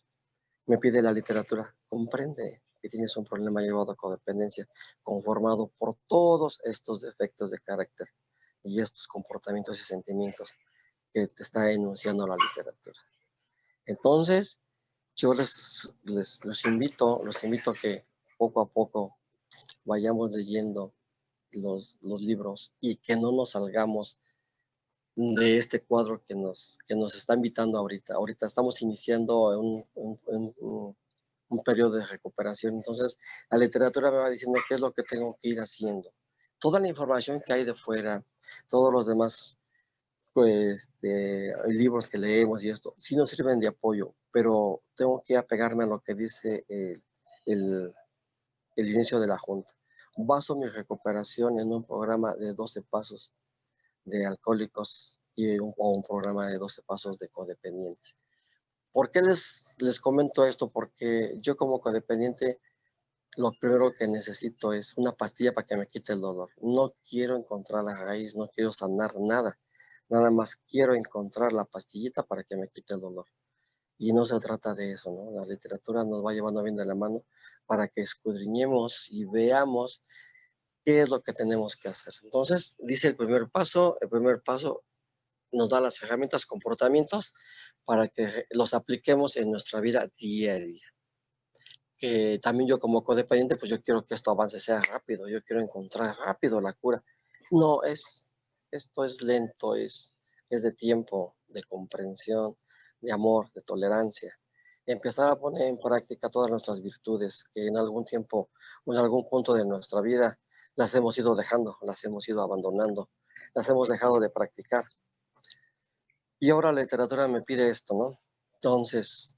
la literatura, comprende, que tienes un problema llevado a codependencia, conformado por todos estos defectos de carácter y estos comportamientos y sentimientos que te está enunciando la literatura. Entonces, yo los invito a que poco a poco vayamos leyendo los libros y que no nos salgamos de este cuadro que nos está invitando ahorita. Ahorita estamos iniciando un periodo de recuperación. Entonces, la literatura me va diciendo qué es lo que tengo que ir haciendo. Toda la información que hay de fuera, todos los demás pues, libros que leemos y esto, sí nos sirven de apoyo, pero tengo que apegarme a lo que dice el, el inicio de la Junta. Baso mi recuperación en un programa de 12 pasos de alcohólicos o un programa de 12 pasos de codependientes. ¿Por qué les comento esto? Porque yo como codependiente lo primero que necesito es una pastilla para que me quite el dolor. No quiero encontrar la raíz, no quiero sanar nada. Nada más quiero encontrar la pastillita para que me quite el dolor. Y no se trata de eso, ¿no? La literatura nos va llevando bien de la mano para que escudriñemos y veamos qué es lo que tenemos que hacer. Entonces, dice el primer paso nos da las herramientas, comportamientos para que los apliquemos en nuestra vida día a día. Que también yo como codependiente, pues yo quiero que esto avance, sea rápido, yo quiero encontrar rápido la cura. No, esto es lento, es de tiempo, de comprensión, de amor, de tolerancia. Empezar a poner en práctica todas nuestras virtudes que en algún tiempo o en algún punto de nuestra vida las hemos ido dejando, las hemos ido abandonando, las hemos dejado de practicar. Y ahora la literatura me pide esto, ¿no? Entonces,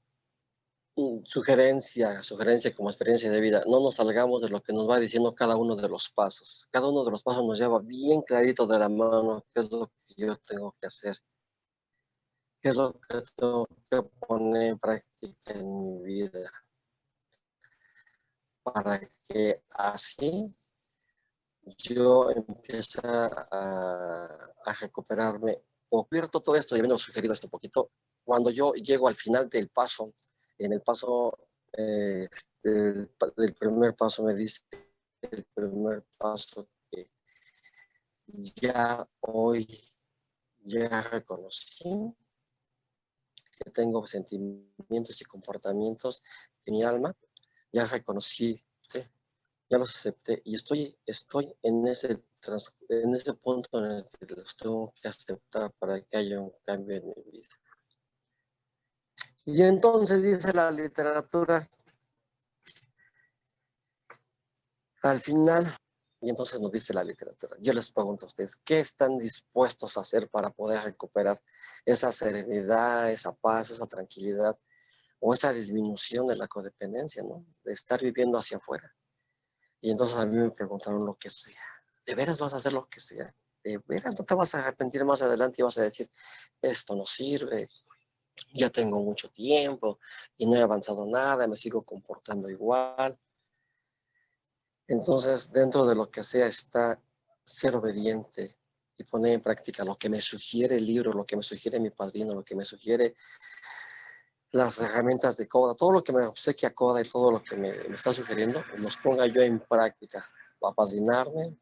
sugerencia como experiencia de vida, no nos salgamos de lo que nos va diciendo cada uno de los pasos. Cada uno de los pasos nos lleva bien clarito de la mano qué es lo que yo tengo que hacer, qué es lo que tengo que poner en práctica en mi vida, para que así yo empiece a recuperarme. O pierdo todo esto, ya me lo sugerido esto un poquito, cuando yo llego al final del paso, en el paso del primer paso me dice el primer paso que ya hoy ya reconocí que tengo sentimientos y comportamientos en mi alma, ya reconocí, ¿sí? Ya los acepté y estoy en ese punto en el que los tengo que aceptar para que haya un cambio en mi vida. Y entonces dice la literatura, al final, y entonces nos dice la literatura, yo les pregunto a ustedes, ¿qué están dispuestos a hacer para poder recuperar esa serenidad, esa paz, esa tranquilidad o esa disminución de la codependencia, ¿no? De estar viviendo hacia afuera. Y entonces a mí me preguntaron lo que sea. ¿De veras vas a hacer lo que sea? ¿De veras no te vas a arrepentir más adelante y vas a decir, esto no sirve, ya tengo mucho tiempo y no he avanzado nada, me sigo comportando igual? Entonces, dentro de lo que sea está ser obediente y poner en práctica lo que me sugiere el libro, lo que me sugiere mi padrino, lo que me sugiere las herramientas de Coda, todo lo que me obsequia Coda y todo lo que me está sugiriendo, los ponga yo en práctica. Apadrinarme,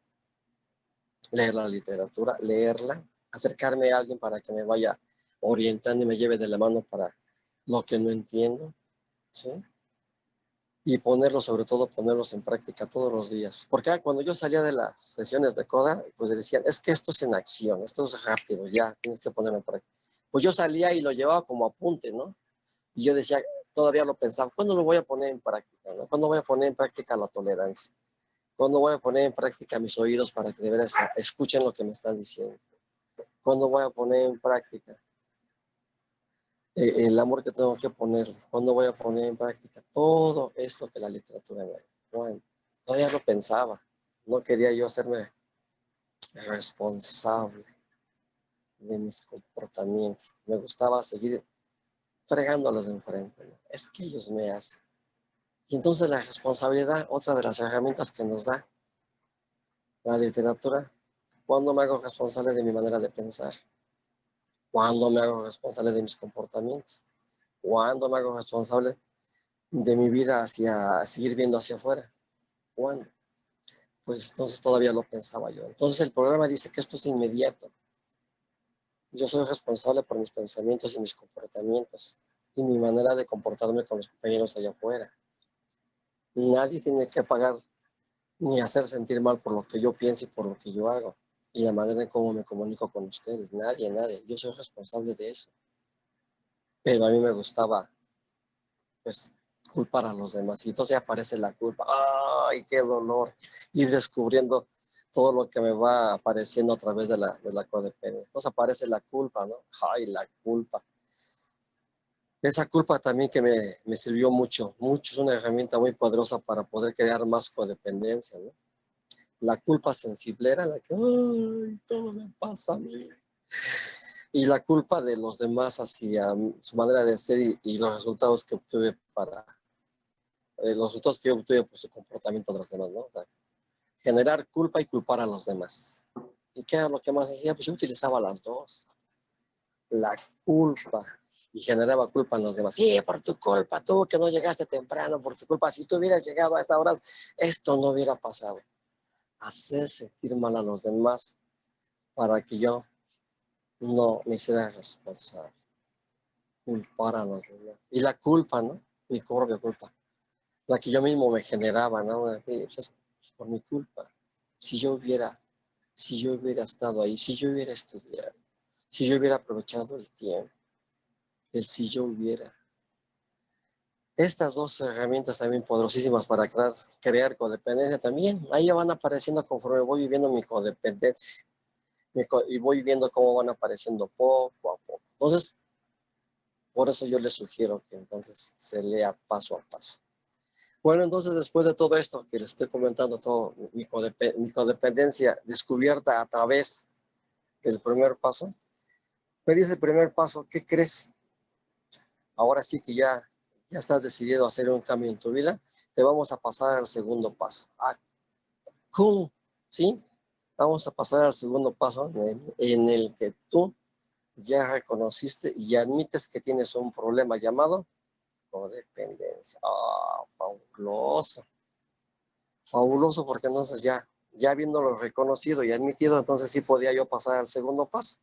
leer la literatura, leerla, acercarme a alguien para que me vaya orientando y me lleve de la mano para lo que no entiendo, ¿sí? Y sobre todo ponerlos en práctica todos los días. Porque cuando yo salía de las sesiones de Coda, pues decían, es que esto es en acción, esto es rápido, ya, tienes que ponerlo en práctica. Pues yo salía y lo llevaba como apunte, ¿no? Y yo decía, todavía lo pensaba, ¿cuándo lo voy a poner en práctica? ¿No? ¿Cuándo voy a poner en práctica la tolerancia? ¿Cuándo voy a poner en práctica mis oídos para que de veras escuchen lo que me están diciendo? ¿Cuándo voy a poner en práctica el amor que tengo que poner? ¿Cuándo voy a poner en práctica todo esto que la literatura me da? Bueno, todavía lo pensaba. No quería yo hacerme responsable de mis comportamientos. Me gustaba seguir fregándolos de enfrente, ¿no? Es que ellos me hacen. Y entonces la responsabilidad, otra de las herramientas que nos da la literatura, ¿cuándo me hago responsable de mi manera de pensar? ¿Cuándo me hago responsable de mis comportamientos? ¿Cuándo me hago responsable de mi vida hacia seguir viendo hacia afuera. ¿Cuándo? Pues entonces todavía lo pensaba yo. Entonces el programa dice que esto es inmediato. Yo soy responsable por mis pensamientos y mis comportamientos y mi manera de comportarme con los compañeros allá afuera. Nadie tiene que pagar ni hacer sentir mal por lo que yo pienso y por lo que yo hago y la manera en cómo me comunico con ustedes. Nadie, nadie. Yo soy responsable de eso. Pero a mí me gustaba, pues, culpar a los demás. Y entonces aparece la culpa. ¡Ay, qué dolor! Ir descubriendo todo lo que me va apareciendo a través de la codependencia. Entonces aparece la culpa, ¿no? ¡Ay, la culpa! Esa culpa también que me sirvió mucho, mucho, es una herramienta muy poderosa para poder crear más codependencia, ¿no? La culpa sensiblera, la que, ¡ay, todo me pasa a mí! Y la culpa de los demás hacia su manera de ser y los resultados que obtuve los resultados que yo obtuve por su comportamiento de los demás, ¿no? O sea, generar culpa y culpar a los demás. ¿Y qué era lo que más hacía? Pues yo utilizaba las dos. La culpa y generaba culpa en los demás. Sí, por tu culpa, tú que no llegaste temprano, por tu culpa, si tú hubieras llegado a esta hora, esto no hubiera pasado. Hacer sentir mal a los demás para que yo no me hiciera responsable. Culpar a los demás. Y la culpa, ¿no? Mi propia culpa. La que yo mismo me generaba, ¿no? Así, pues, por mi culpa. Si yo hubiera estado ahí, si yo hubiera estudiado, si yo hubiera aprovechado el tiempo, el si yo hubiera. Estas dos herramientas también poderosísimas para crear codependencia también, ahí ya van apareciendo conforme voy viviendo mi codependencia. Y voy viendo cómo van apareciendo poco a poco. Entonces, por eso yo les sugiero que entonces se lea paso a paso. Bueno, entonces después de todo esto que les estoy comentando, todo mi codependencia descubierta a través del primer paso, me dice el primer paso, ¿qué crees? Ahora sí que ya estás decidido a hacer un cambio en tu vida, te vamos a pasar al segundo paso. Ah, ¿cómo? ¿Sí? Vamos a pasar al segundo paso en el que tú ya reconociste y admites que tienes un problema llamado codependencia. Ah, fabuloso. Fabuloso, porque entonces ya habiéndolo reconocido y admitido, entonces sí podía yo pasar al segundo paso.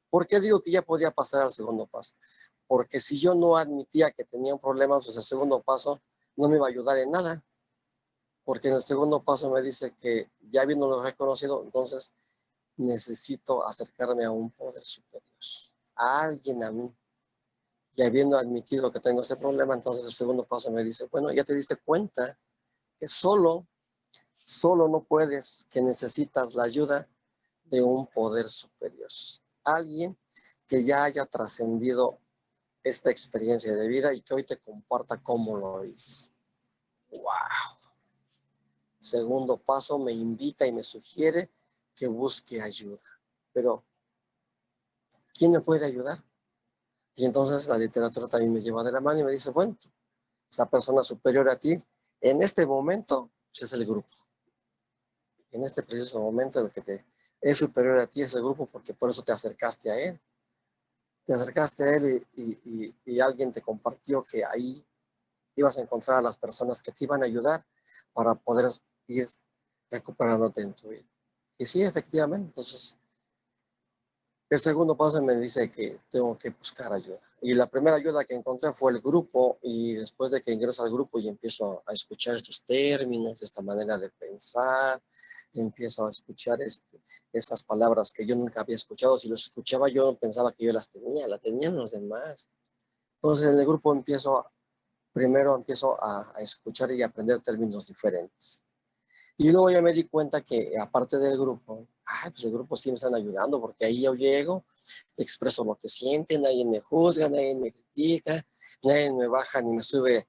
¿Por qué digo que ya podía pasar al segundo paso? Porque si yo no admitía que tenía un problema, pues el segundo paso no me iba a ayudar en nada. Porque en el segundo paso me dice que ya habiéndolo reconocido, entonces necesito acercarme a un poder superior, a alguien a mí. Y habiendo admitido que tengo ese problema, entonces el segundo paso me dice, bueno, ya te diste cuenta que solo no puedes, que necesitas la ayuda de un poder superior. Alguien que ya haya trascendido esta experiencia de vida y que hoy te comparta cómo lo hizo. ¡Wow! Segundo paso, me invita y me sugiere que busque ayuda. Pero, ¿quién me puede ayudar? Y entonces la literatura también me lleva de la mano y me dice, bueno, esa persona superior a ti, en este momento, pues es el grupo. En este preciso momento, el que te es superior a ti es el grupo, porque por eso te acercaste a él. Te acercaste a él y alguien te compartió que ahí ibas a encontrar a las personas que te iban a ayudar para poder ir recuperándote en tu vida. Y sí, efectivamente, entonces el segundo paso me dice que tengo que buscar ayuda. Y la primera ayuda que encontré fue el grupo, y después de que ingreso al grupo y empiezo a escuchar estos términos, esta manera de pensar, empiezo a escuchar esas palabras que yo nunca había escuchado. Si los escuchaba yo pensaba que yo las tenían los demás. Entonces en el grupo primero empiezo a escuchar y aprender términos diferentes. Y luego ya me di cuenta que aparte del grupo, pues el grupo sí me están ayudando, porque ahí yo llego, expreso lo que sienten, nadie me juzga, nadie me critica, nadie me baja ni me sube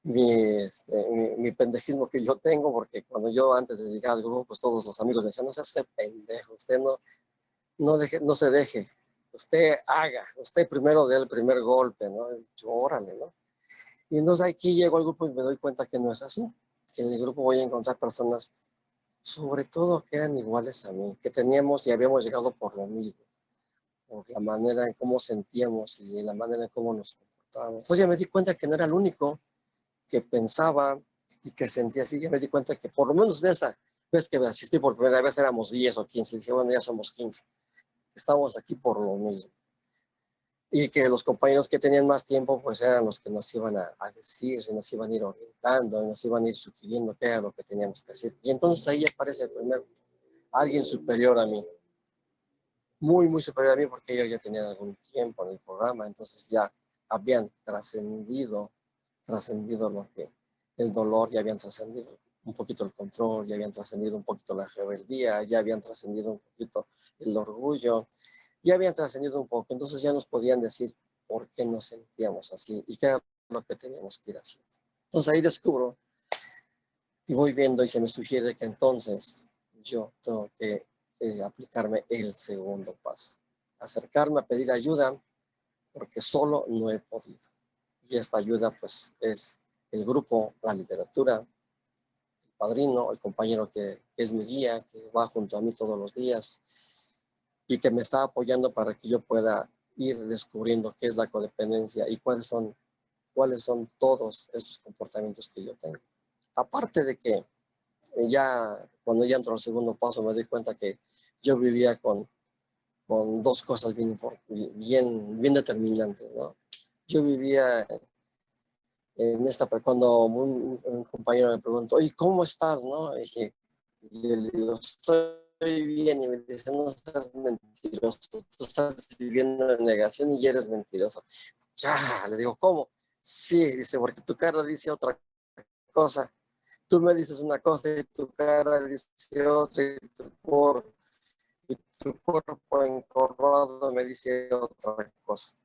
mi pendejismo que yo tengo, porque cuando yo antes de llegar al grupo, pues todos los amigos me decían, no seas pendejo, usted no se deje, usted haga, usted primero dé el primer golpe, ¿no? Yo, órale, ¿no? Y entonces aquí llego al grupo y me doy cuenta que no es así, que en el grupo voy a encontrar personas sobre todo que eran iguales a mí, que teníamos y habíamos llegado por lo mismo, por la manera en cómo sentíamos y la manera en cómo nos comportábamos. Pues ya me di cuenta que no era el único, que pensaba y que sentía así. Ya me di cuenta que por lo menos de esa vez que asistí por primera vez éramos 10 o 15. Dije, bueno, ya somos 15. Estamos aquí por lo mismo. Y que los compañeros que tenían más tiempo, pues eran los que nos iban a decir, y nos iban a ir orientando, y nos iban a ir sugiriendo qué era lo que teníamos que hacer. Y entonces ahí aparece primero alguien superior a mí, muy, muy superior a mí, porque ellos ya tenían algún tiempo en el programa, entonces ya habían trascendido lo que, el dolor, ya habían trascendido un poquito el control, ya habían trascendido un poquito la rebeldía, ya habían trascendido un poquito el orgullo, ya habían trascendido un poco, entonces ya nos podían decir por qué nos sentíamos así y qué era lo que teníamos que ir haciendo. Entonces ahí descubro y voy viendo y se me sugiere que entonces yo tengo que aplicarme el segundo paso. Acercarme a pedir ayuda porque solo no he podido. Y esta ayuda pues es el grupo, la literatura, el padrino, el compañero que es mi guía, que va junto a mí todos los días y que me está apoyando para que yo pueda ir descubriendo qué es la codependencia y cuáles son todos estos comportamientos que yo tengo. Aparte de que ya cuando ya entro al segundo paso me doy cuenta que yo vivía con dos cosas bien determinantes, ¿no? Yo vivía en esta, cuando un compañero me preguntó, oye, ¿cómo estás? ¿No? Y le digo, estoy bien, y me dice, no estás mentiroso, tú estás viviendo en negación y eres mentiroso. Ya, le digo, ¿cómo? Sí, dice, porque tu cara dice otra cosa. Tú me dices una cosa y tu cara dice otra y tu cuerpo encorvado me dice otra cosa.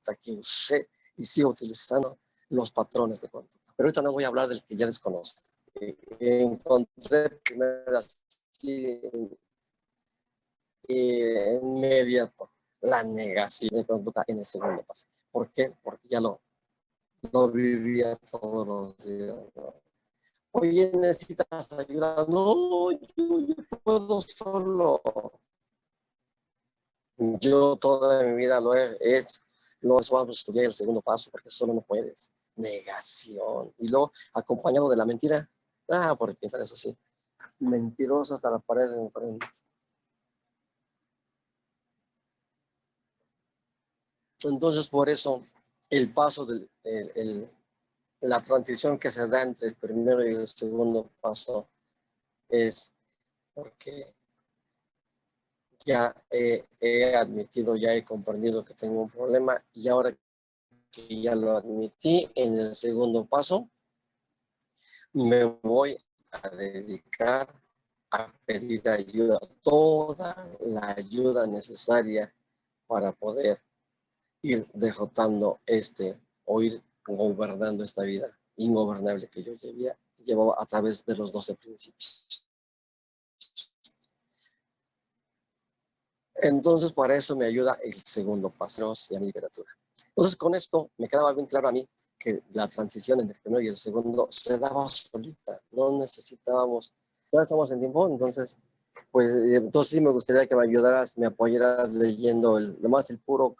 Aquí usé y sigo utilizando los patrones de conducta. Pero ahorita no voy a hablar del que ya desconozco. Encontré primero así inmediato la negación de conducta en el segundo paso. ¿Por qué? Porque ya lo vivía todos los días, ¿no? Oye, ¿necesitas ayuda? No, yo puedo solo. Yo toda mi vida lo he hecho. Luego vamos a estudiar el segundo paso porque solo no puedes. Negación. Y luego, acompañado de la mentira. Porque eso sí, mentiroso hasta la pared de enfrente. Entonces, por eso, el paso, la transición que se da entre el primero y el segundo paso es porque ya he admitido, ya he comprendido que tengo un problema y ahora que ya lo admití en el segundo paso, me voy a dedicar a pedir ayuda, toda la ayuda necesaria para poder ir derrotando o ir gobernando esta vida ingobernable que yo llevo a través de los 12 principios. Entonces, para eso me ayuda el segundo paso y a mi literatura. Entonces, con esto me quedaba bien claro a mí que la transición entre el primero y el segundo se daba solita, no necesitábamos, ya estamos en tiempo, entonces, pues, entonces sí me gustaría que me ayudaras, me apoyaras leyendo además el puro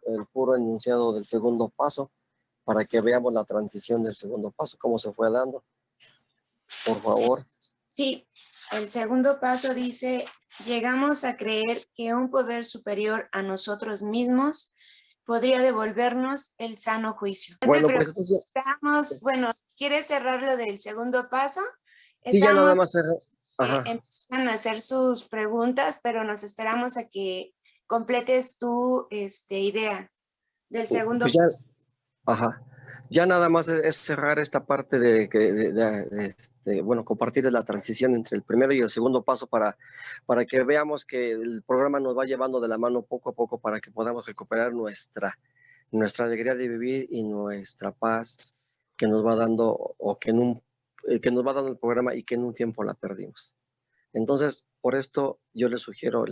enunciado del segundo paso, para que veamos la transición del segundo paso, cómo se fue dando, por favor. Sí, el segundo paso dice, llegamos a creer que un poder superior a nosotros mismos podría devolvernos el sano juicio. Bueno, pues entonces, Bueno, ¿quieres cerrar lo del segundo paso? Sí, ya nada más. Empiezan a hacer sus preguntas, pero nos esperamos a que completes tu idea del segundo Pues ya, paso. Ya nada más es cerrar esta parte de compartir la transición entre el primero y el segundo paso para que veamos que el programa nos va llevando de la mano poco a poco para que podamos recuperar nuestra alegría de vivir y nuestra paz que nos va dando o que nos va dando el programa y que en un tiempo la perdimos. Entonces, por esto yo les sugiero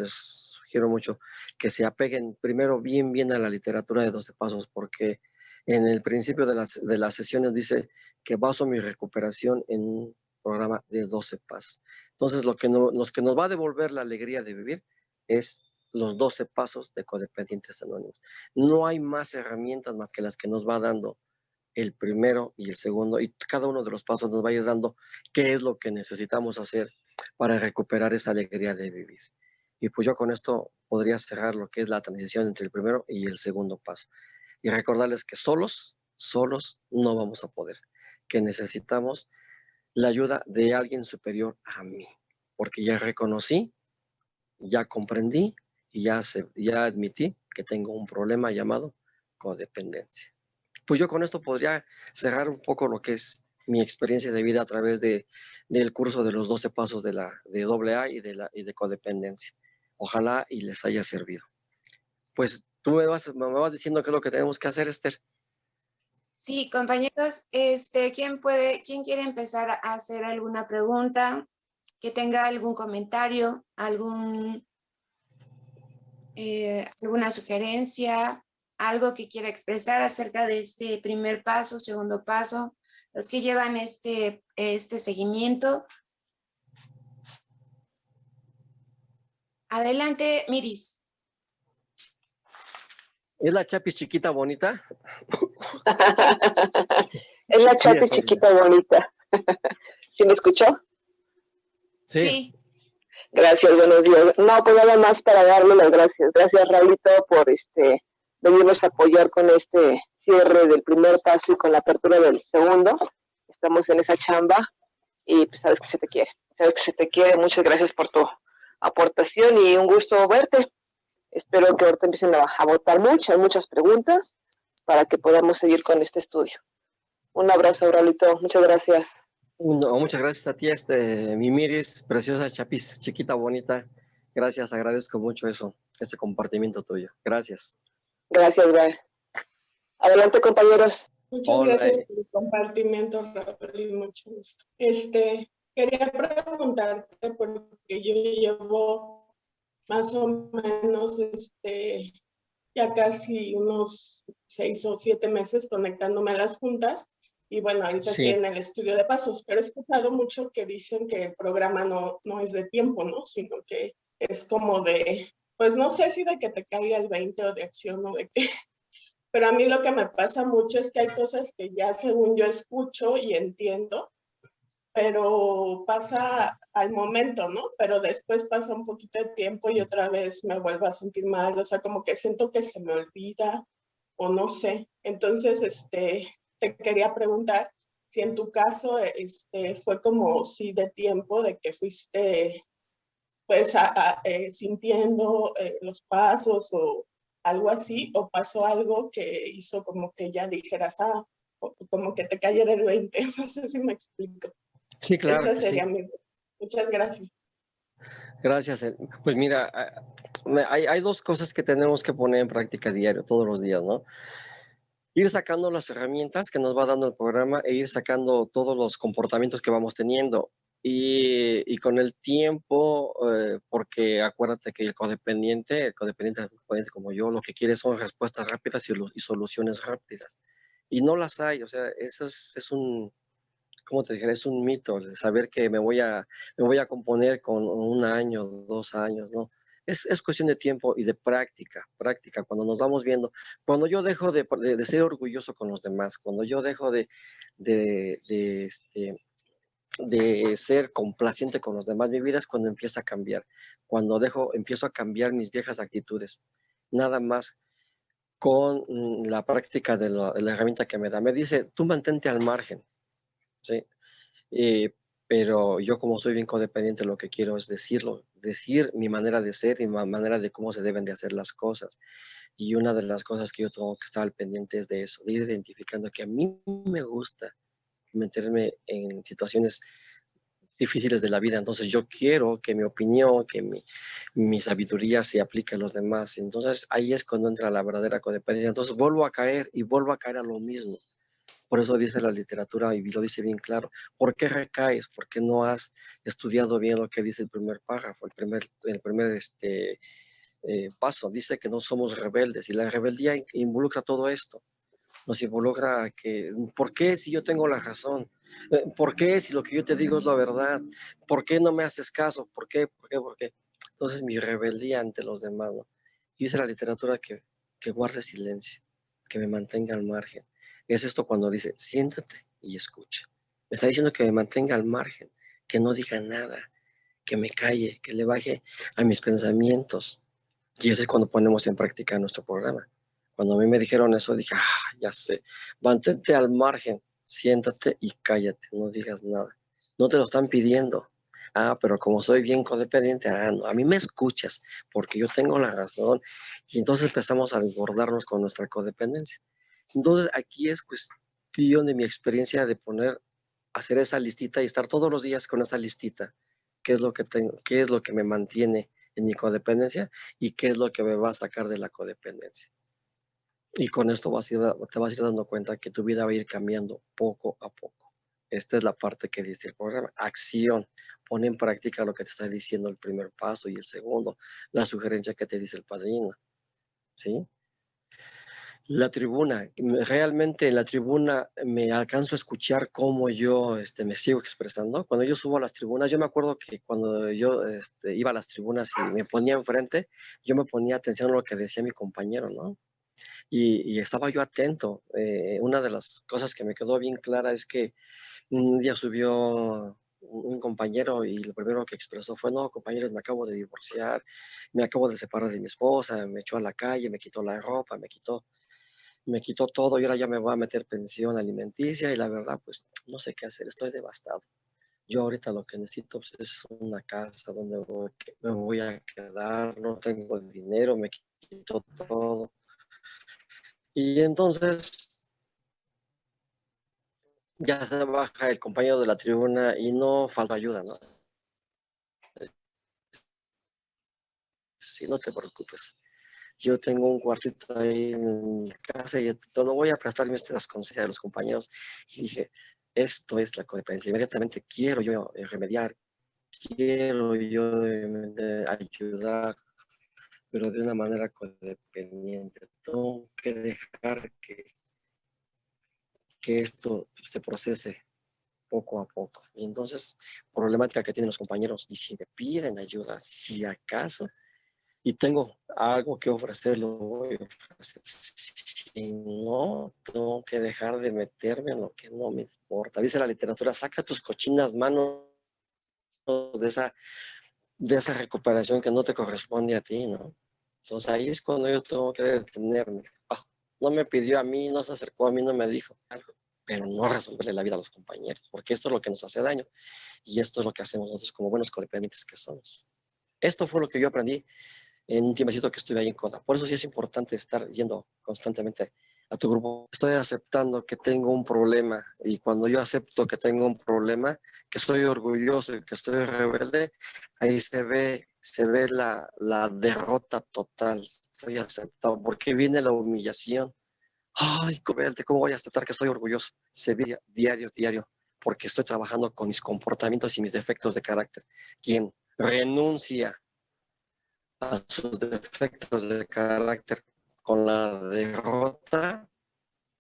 mucho que se apeguen primero bien a la literatura de 12 pasos, porque en el principio de las sesiones dice que baso mi recuperación en un programa de 12 pasos. Entonces, lo que nos va a devolver la alegría de vivir es los 12 pasos de Codependientes Anónimos. No hay más herramientas más que las que nos va dando el primero y el segundo, y cada uno de los pasos nos va ayudando qué es lo que necesitamos hacer para recuperar esa alegría de vivir. Y pues yo con esto podría cerrar lo que es la transición entre el primero y el segundo paso. Y recordarles que solos no vamos a poder, que necesitamos la ayuda de alguien superior a mí, porque ya reconocí, ya comprendí y ya admití que tengo un problema llamado codependencia. Pues yo con esto podría cerrar un poco lo que es mi experiencia de vida a través del curso de los 12 pasos de AA y de codependencia. Ojalá y les haya servido. Pues tú me vas diciendo qué es lo que tenemos que hacer, Esther. Sí, compañeros, ¿quién quiere empezar a hacer alguna pregunta? Que tenga algún comentario, alguna sugerencia, algo que quiera expresar acerca de este primer paso, segundo paso, los que llevan este seguimiento. Adelante, Miris. ¿Es la chapis chiquita bonita? Es la chapis chiquita bonita. ¿Sí me escuchó? Sí. Sí. Gracias, buenos días. No, pues nada más para darle las gracias. Gracias, Raulito, por venirnos a apoyar con este cierre del primer paso y con la apertura del segundo. Estamos en esa chamba y pues sabes que se te quiere. Sabes que se te quiere. Muchas gracias por tu aportación y un gusto verte. Espero que ahorita empiecen a votar muchas preguntas para que podamos seguir con este estudio. Un abrazo, Raulito. Muchas gracias. No, muchas gracias a ti, mi Miris, preciosa chapis, chiquita, bonita. Gracias, agradezco mucho ese compartimiento tuyo. Gracias. Gracias, Brian. Adelante, compañeros. Muchas gracias por el compartimiento, Raúl, y mucho gusto. Quería preguntarte, porque yo llevo más o menos, ya casi unos 6 o 7 meses conectándome a las juntas, y bueno, ahorita Sí. estoy en el estudio de pasos, pero he escuchado mucho que dicen que el programa no es de tiempo, ¿no? Sino que es como de, pues no sé si de que te caiga el 20 o de acción o de qué, pero a mí lo que me pasa mucho es que hay cosas que ya según yo escucho y entiendo, pero pasa al momento, ¿no? Pero después pasa un poquito de tiempo y otra vez me vuelvo a sentir mal, o sea, como que siento que se me olvida o no sé. Entonces, te quería preguntar si en tu caso, fue como sí de tiempo, de que fuiste, pues, sintiendo los pasos o algo así, o pasó algo que hizo como que ya dijeras, o como que te cayera el 20, no sé si me explico. Sí, claro. Esa que sería sí. Muchas gracias. Gracias. Pues mira, hay dos cosas que tenemos que poner en práctica diario, todos los días, ¿no? Ir sacando las herramientas que nos va dando el programa e ir sacando todos los comportamientos que vamos teniendo. Y con el tiempo, porque acuérdate que el codependiente como yo, lo que quiere son respuestas rápidas y soluciones rápidas. Y no las hay, o sea, eso es un, ¿cómo te dijera? Es un mito, el saber que me voy a componer con 1 año, 2 años, ¿no? Es cuestión de tiempo y de práctica, cuando nos vamos viendo. Cuando yo dejo de ser orgulloso con los demás, cuando yo dejo de ser complaciente con los demás, mi vida es cuando empieza a cambiar, cuando empiezo a cambiar mis viejas actitudes. Nada más con la práctica de la herramienta que me da. Me dice, tú mantente al margen, ¿sí? Pero yo, como soy bien codependiente, lo que quiero es decir mi manera de ser y mi manera de cómo se deben de hacer las cosas. Y una de las cosas que yo tengo que estar al pendiente es de eso, de ir identificando que a mí me gusta meterme en situaciones difíciles de la vida. Entonces yo quiero que mi opinión, que mi sabiduría se aplique a los demás. Entonces ahí es cuando entra la verdadera codependencia. Entonces vuelvo a caer a lo mismo. Por eso dice la literatura y lo dice bien claro. ¿Por qué recaes? ¿Por qué no has estudiado bien lo que dice el primer párrafo, el primer paso? Dice que no somos rebeldes y la rebeldía involucra todo esto. Nos involucra que, ¿por qué si yo tengo la razón? ¿Por qué si lo que yo te digo es la verdad? ¿Por qué no me haces caso? ¿Por qué? ¿Por qué? ¿Por qué? Entonces mi rebeldía ante los demás, ¿no? Y dice la literatura que guarde silencio, que me mantenga al margen. Es esto cuando dice, siéntate y escucha. Me está diciendo que me mantenga al margen, que no diga nada, que me calle, que le baje a mis pensamientos. Y eso es cuando ponemos en práctica nuestro programa. Cuando a mí me dijeron eso, dije, ya sé, mantente al margen, siéntate y cállate, no digas nada. No te lo están pidiendo. Pero como soy bien codependiente, no, a mí me escuchas porque yo tengo la razón. Y entonces empezamos a desbordarnos con nuestra codependencia. Entonces aquí es cuestión de mi experiencia de hacer esa listita y estar todos los días con esa listita. ¿Qué es lo que tengo? ¿Qué es lo que me mantiene en mi codependencia? ¿Y qué es lo que me va a sacar de la codependencia? Y con esto te vas a ir dando cuenta que tu vida va a ir cambiando poco a poco. Esta es la parte que dice el programa. Acción. Pon en práctica lo que te está diciendo el primer paso y el segundo. La sugerencia que te dice el padrino. ¿Sí? La tribuna. Realmente en la tribuna me alcanzo a escuchar cómo yo me sigo expresando. Cuando yo subo a las tribunas, yo me acuerdo que cuando yo iba a las tribunas y me ponía enfrente, yo me ponía atención a lo que decía mi compañero, ¿no? Y estaba yo atento. Una de las cosas que me quedó bien clara es que un día subió un compañero y lo primero que expresó fue, no, compañeros, me acabo de divorciar, me acabo de separar de mi esposa, me echó a la calle, me quitó la ropa, me quitó todo y ahora ya me voy a meter pensión alimenticia y la verdad, pues no sé qué hacer, estoy devastado. Yo ahorita lo que necesito pues, es una casa donde me voy a quedar, no tengo dinero, me quitó todo. Y entonces ya se baja el compañero de la tribuna y no falta ayuda, ¿no? Sí, no te preocupes. Yo tengo un cuartito ahí en mi casa y todo voy a prestar estas conciencias de los compañeros. Y dije, esto es la codependencia. Inmediatamente quiero yo remediar, quiero yo ayudar, pero de una manera codependiente. Tengo que dejar que esto se procese poco a poco. Y entonces, problemática que tienen los compañeros, y si me piden ayuda, si acaso, y tengo algo que ofrecer, lo voy a ofrecer. Si no, tengo que dejar de meterme en lo que no me importa. Dice la literatura, saca tus cochinas manos de esa recuperación que no te corresponde a ti, ¿no? Entonces ahí es cuando yo tengo que detenerme. No me pidió a mí, no se acercó a mí, no me dijo algo, pero no resolverle la vida a los compañeros, porque esto es lo que nos hace daño y esto es lo que hacemos nosotros como buenos codependientes que somos. Esto fue lo que yo aprendí en un tiempecito que estuve ahí en CODA. Por eso sí es importante estar yendo constantemente a tu grupo. Estoy aceptando que tengo un problema y cuando yo acepto que tengo un problema, que estoy orgulloso y que estoy rebelde, ahí se ve la derrota total. Estoy aceptado porque viene la humillación. Ay, ¿cómo voy a aceptar que estoy orgulloso? Se ve diario, porque estoy trabajando con mis comportamientos y mis defectos de carácter. Quien renuncia a sus defectos de carácter con la derrota,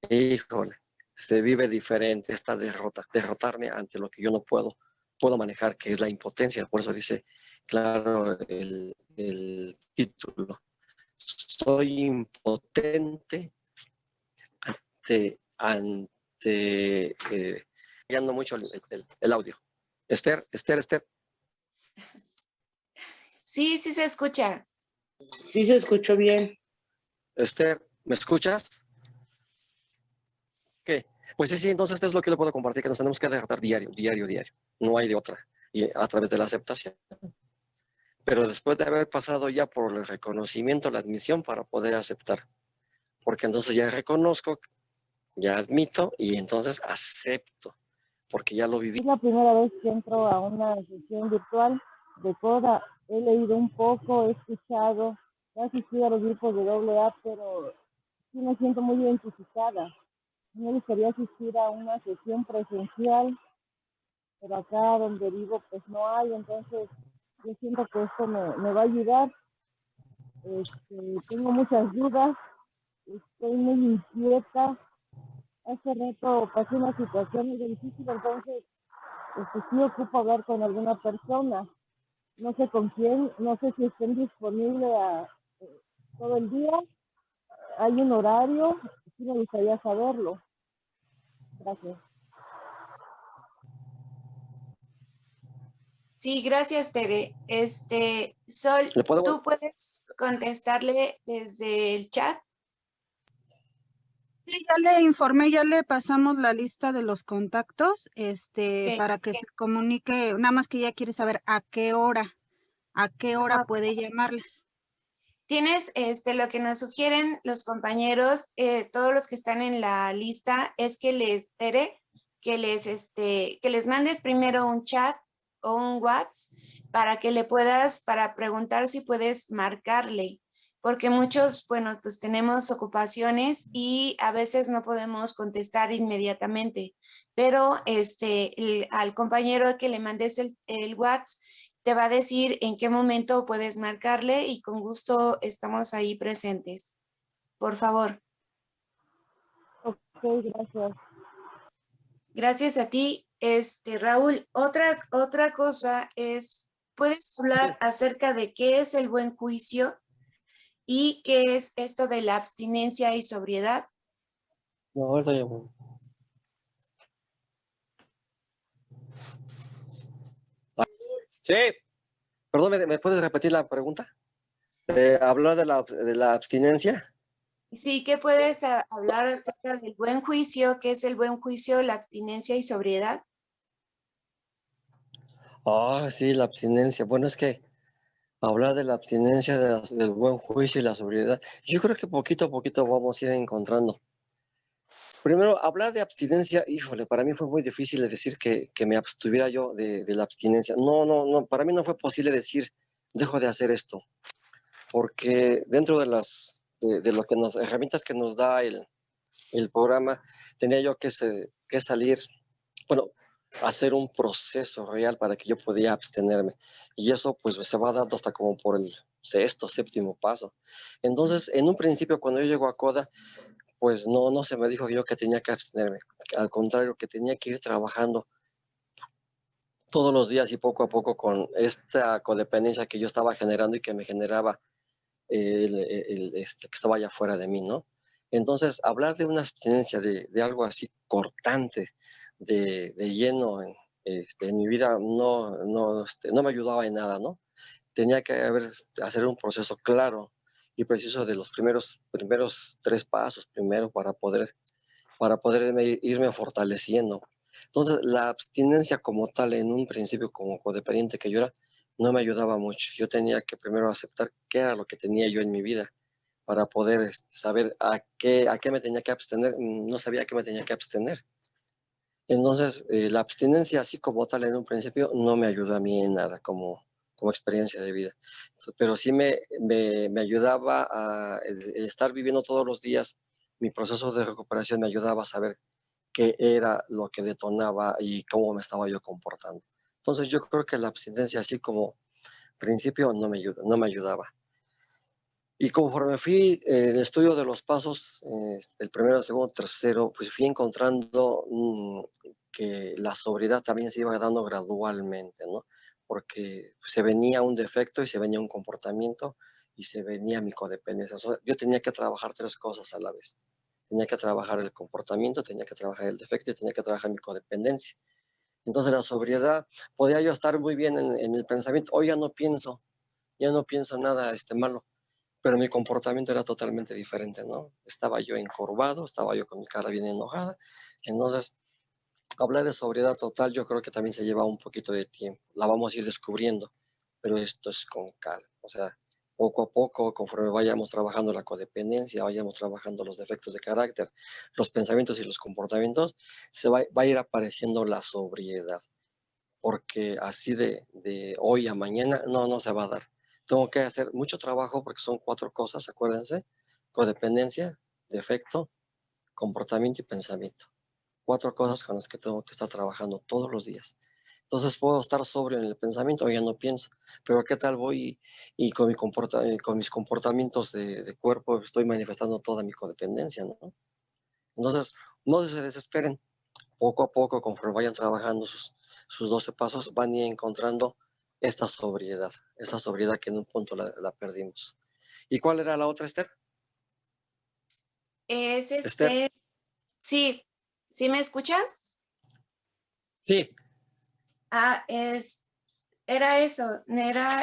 híjole, se vive diferente esta derrotarme ante lo que yo no puedo manejar, que es la impotencia. Por eso dice, claro, el título. Soy impotente fallando mucho el audio. Esther. Sí, sí se escucha. Sí, se escuchó bien. Esther, ¿me escuchas? ¿Qué? Pues sí, entonces esto es lo que le puedo compartir, que nos tenemos que derrotar diario. No hay de otra. Y a través de la aceptación. Pero después de haber pasado ya por el reconocimiento, la admisión para poder aceptar. Porque entonces ya reconozco, ya admito y entonces acepto. Porque ya lo viví. Es la primera vez que entro a una sesión virtual de CODA. He leído un poco, he escuchado, he asistido a los grupos de AA, pero sí me siento muy identificada. Me gustaría asistir a una sesión presencial, pero acá donde vivo pues no hay, entonces yo siento que esto me va a ayudar. Tengo muchas dudas, estoy muy inquieta. Hace rato pasé una situación muy difícil, entonces sí ocupo hablar con alguna persona. No sé con quién, no sé si estén disponibles todo el día. Hay un horario, sí me gustaría saberlo. Gracias. Sí, gracias, Tere. Sol, ¿Le podemos? ¿tú puedes contestarle desde el chat? Sí, ya le informé, ya le pasamos la lista de los contactos, Ok. para que se comunique, nada más que ella quiere saber a qué hora puede llamarles. Tienes lo que nos sugieren los compañeros, todos los que están en la lista, es que Tere, que les mandes primero un chat o un WhatsApp para que le puedas, para preguntar si puedes marcarle, porque muchos, bueno, pues tenemos ocupaciones y a veces no podemos contestar inmediatamente, pero al compañero que le mandes el WhatsApp, te va a decir en qué momento puedes marcarle y con gusto estamos ahí presentes. Por favor. Ok, gracias. Gracias a ti. Raúl, otra cosa es, ¿puedes hablar acerca de qué es el buen juicio y qué es esto de la abstinencia y sobriedad? No, ahorita ya. Sí, perdón, ¿me puedes repetir la pregunta? Hablar de la abstinencia. Sí, ¿qué puedes hablar acerca del buen juicio? ¿Qué es el buen juicio, la abstinencia y sobriedad? Ah, sí, la abstinencia. Bueno, es que hablar de la abstinencia, del buen juicio y la sobriedad, yo creo que poquito a poquito vamos a ir encontrando. Primero, hablar de abstinencia, híjole, para mí fue muy difícil decir que me abstuviera yo de la abstinencia. No, para mí no fue posible decir, dejo de hacer esto, porque dentro de de lo que herramientas que nos da el programa, tenía yo que salir, bueno, hacer un proceso real para que yo pudiera abstenerme. Y eso pues se va dando hasta como por el sexto, séptimo paso. Entonces, en un principio, cuando yo llego a CODA, pues no se me dijo yo que tenía que abstenerme. Al contrario, que tenía que ir trabajando todos los días y poco a poco con esta codependencia que yo estaba generando y que me generaba que estaba allá fuera de mí, ¿no? Entonces, hablar de una abstinencia, de algo así cortante, de lleno en mi vida, no me ayudaba en nada, ¿no? Tenía que hacer un proceso claro y preciso de los primeros 3 pasos primero para poder irme fortaleciendo. Entonces, la abstinencia como tal, en un principio como codependiente que yo era, no me ayudaba mucho. Yo tenía que primero aceptar qué era lo que tenía yo en mi vida para poder saber a qué me tenía que abstener. No sabía a qué me tenía que abstener. Entonces, la abstinencia así como tal en un principio no me ayudó a mí en nada como experiencia de vida. Pero sí me ayudaba el estar viviendo todos los días mi proceso de recuperación, me ayudaba a saber qué era lo que detonaba y cómo me estaba yo comportando. Entonces yo creo que la abstinencia así como principio no me ayudaba. Y conforme fui en el estudio de los pasos, el primero, el segundo, tercero, pues fui encontrando que la sobriedad también se iba dando gradualmente, ¿no? Porque se venía un defecto y se venía un comportamiento y se venía mi codependencia. O sea, yo tenía que trabajar 3 cosas a la vez. Tenía que trabajar el comportamiento, tenía que trabajar el defecto y tenía que trabajar mi codependencia. Entonces la sobriedad, podía yo estar muy bien en el pensamiento, hoy ya no pienso nada malo, pero mi comportamiento era totalmente diferente, ¿no? Estaba yo encorvado, estaba yo con mi cara bien enojada. Entonces, hablar de sobriedad total yo creo que también se lleva un poquito de tiempo. La vamos a ir descubriendo, pero esto es con calma. O sea, poco a poco, conforme vayamos trabajando la codependencia, vayamos trabajando los defectos de carácter, los pensamientos y los comportamientos, va a ir apareciendo la sobriedad. Porque así de hoy a mañana, no se va a dar. Tengo que hacer mucho trabajo porque son 4 cosas, acuérdense: codependencia, defecto, comportamiento y pensamiento. 4 cosas con las que tengo que estar trabajando todos los días. Entonces puedo estar sobrio en el pensamiento, ya no pienso, pero ¿qué tal voy y con mis comportamientos de cuerpo estoy manifestando toda mi codependencia, ¿no? Entonces, no se desesperen, poco a poco, conforme vayan trabajando sus 12 pasos, van a ir encontrando esta sobriedad que en un punto la perdimos. ¿Y cuál era la otra, Esther? Es Esther. sí, ¿Sí me escuchas? Sí, Ah, era eso, era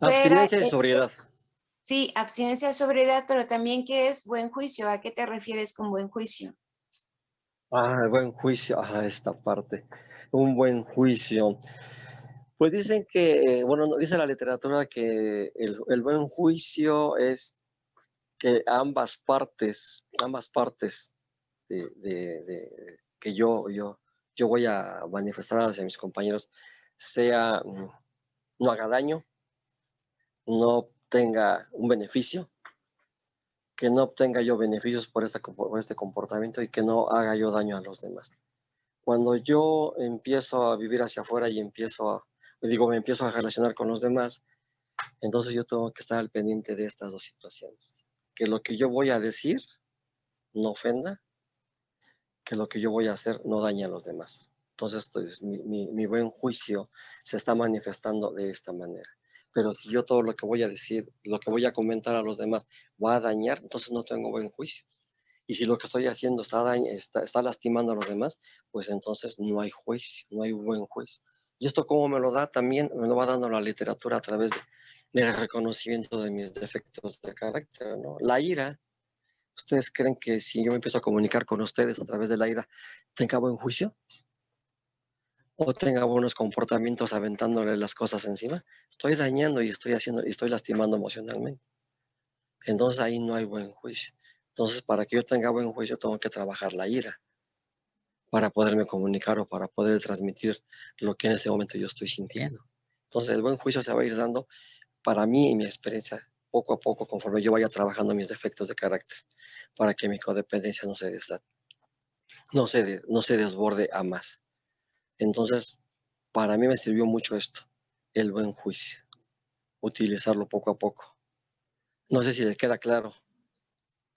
abstinencia y sobriedad. sí, abstinencia, sobriedad, pero también ¿qué es buen juicio? ¿A qué te refieres con buen juicio? Ah, el buen juicio, esta parte. Un buen juicio. Pues dicen que, bueno, dice la literatura que el buen juicio es que ambas partes que yo voy a manifestar hacia mis compañeros, sea, no haga daño, no obtenga un beneficio, que no obtenga yo beneficios por este comportamiento y que no haga yo daño a los demás. Cuando yo empiezo a vivir hacia afuera y me empiezo a relacionar con los demás, entonces yo tengo que estar al pendiente de estas dos situaciones. Que lo que yo voy a decir no ofenda, que lo que yo voy a hacer no dañe a los demás. Entonces, pues, mi buen juicio se está manifestando de esta manera. Pero si yo todo lo que voy a decir, lo que voy a comentar a los demás va a dañar, entonces no tengo buen juicio. Y si lo que estoy haciendo está lastimando a los demás, pues entonces no hay juicio, no hay buen juicio. Y esto cómo me lo da también, me lo va dando la literatura a través del reconocimiento de mis defectos de carácter, ¿no? La ira. ¿Ustedes creen que si yo me empiezo a comunicar con ustedes a través de la ira, tenga buen juicio? ¿O tenga buenos comportamientos aventándole las cosas encima? Estoy dañando y estoy lastimando emocionalmente. Entonces ahí no hay buen juicio. Entonces, para que yo tenga buen juicio, tengo que trabajar la ira para poderme comunicar o para poder transmitir lo que en ese momento yo estoy sintiendo. Entonces, el buen juicio se va a ir dando para mí y mi experiencia poco a poco conforme yo vaya trabajando mis defectos de carácter para que mi codependencia no se desate, no se desborde a más. Entonces, para mí me sirvió mucho esto, el buen juicio, utilizarlo poco a poco. No sé si le queda claro,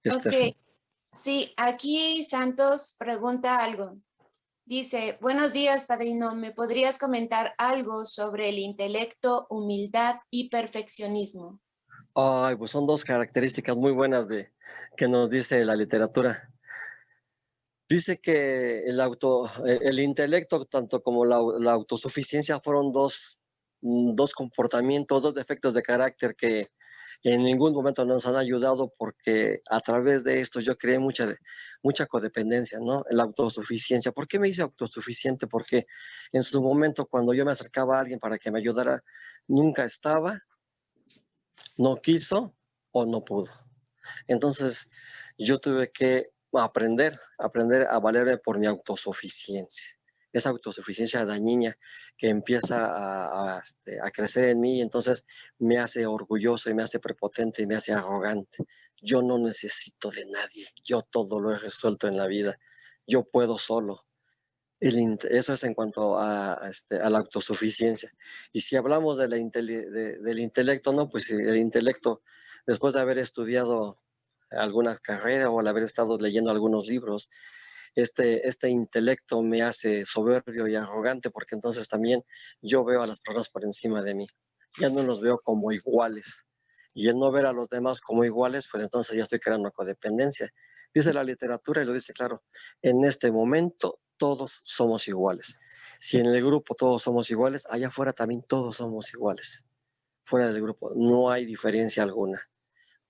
Ok, Esther. sí, aquí Santos pregunta algo. Dice, buenos días, padrino. ¿Me podrías comentar algo sobre el intelecto, humildad y perfeccionismo? Ay, pues son dos características muy buenas que nos dice la literatura. Dice que el intelecto, tanto como la autosuficiencia, fueron dos comportamientos, dos defectos de carácter que en ningún momento nos han ayudado porque a través de esto yo creé mucha codependencia, ¿no? La autosuficiencia. ¿Por qué me hice autosuficiente? Porque en su momento cuando yo me acercaba a alguien para que me ayudara, nunca estaba, no quiso o no pudo. Entonces yo tuve que aprender a valerme por mi autosuficiencia. Esa autosuficiencia dañina que empieza a crecer en mí y entonces me hace orgulloso y me hace prepotente y me hace arrogante. Yo no necesito de nadie, yo todo lo he resuelto en la vida, yo puedo solo. Eso es en cuanto a la autosuficiencia. Y si hablamos del intelecto, no, pues el intelecto, después de haber estudiado alguna carrera o al haber estado leyendo algunos libros, este intelecto me hace soberbio y arrogante porque entonces también yo veo a las personas por encima de mí. Ya no los veo como iguales. Y el no ver a los demás como iguales, pues entonces ya estoy creando codependencia. Dice la literatura y lo dice claro, en este momento todos somos iguales. Si en el grupo todos somos iguales, allá afuera también todos somos iguales. Fuera del grupo no hay diferencia alguna.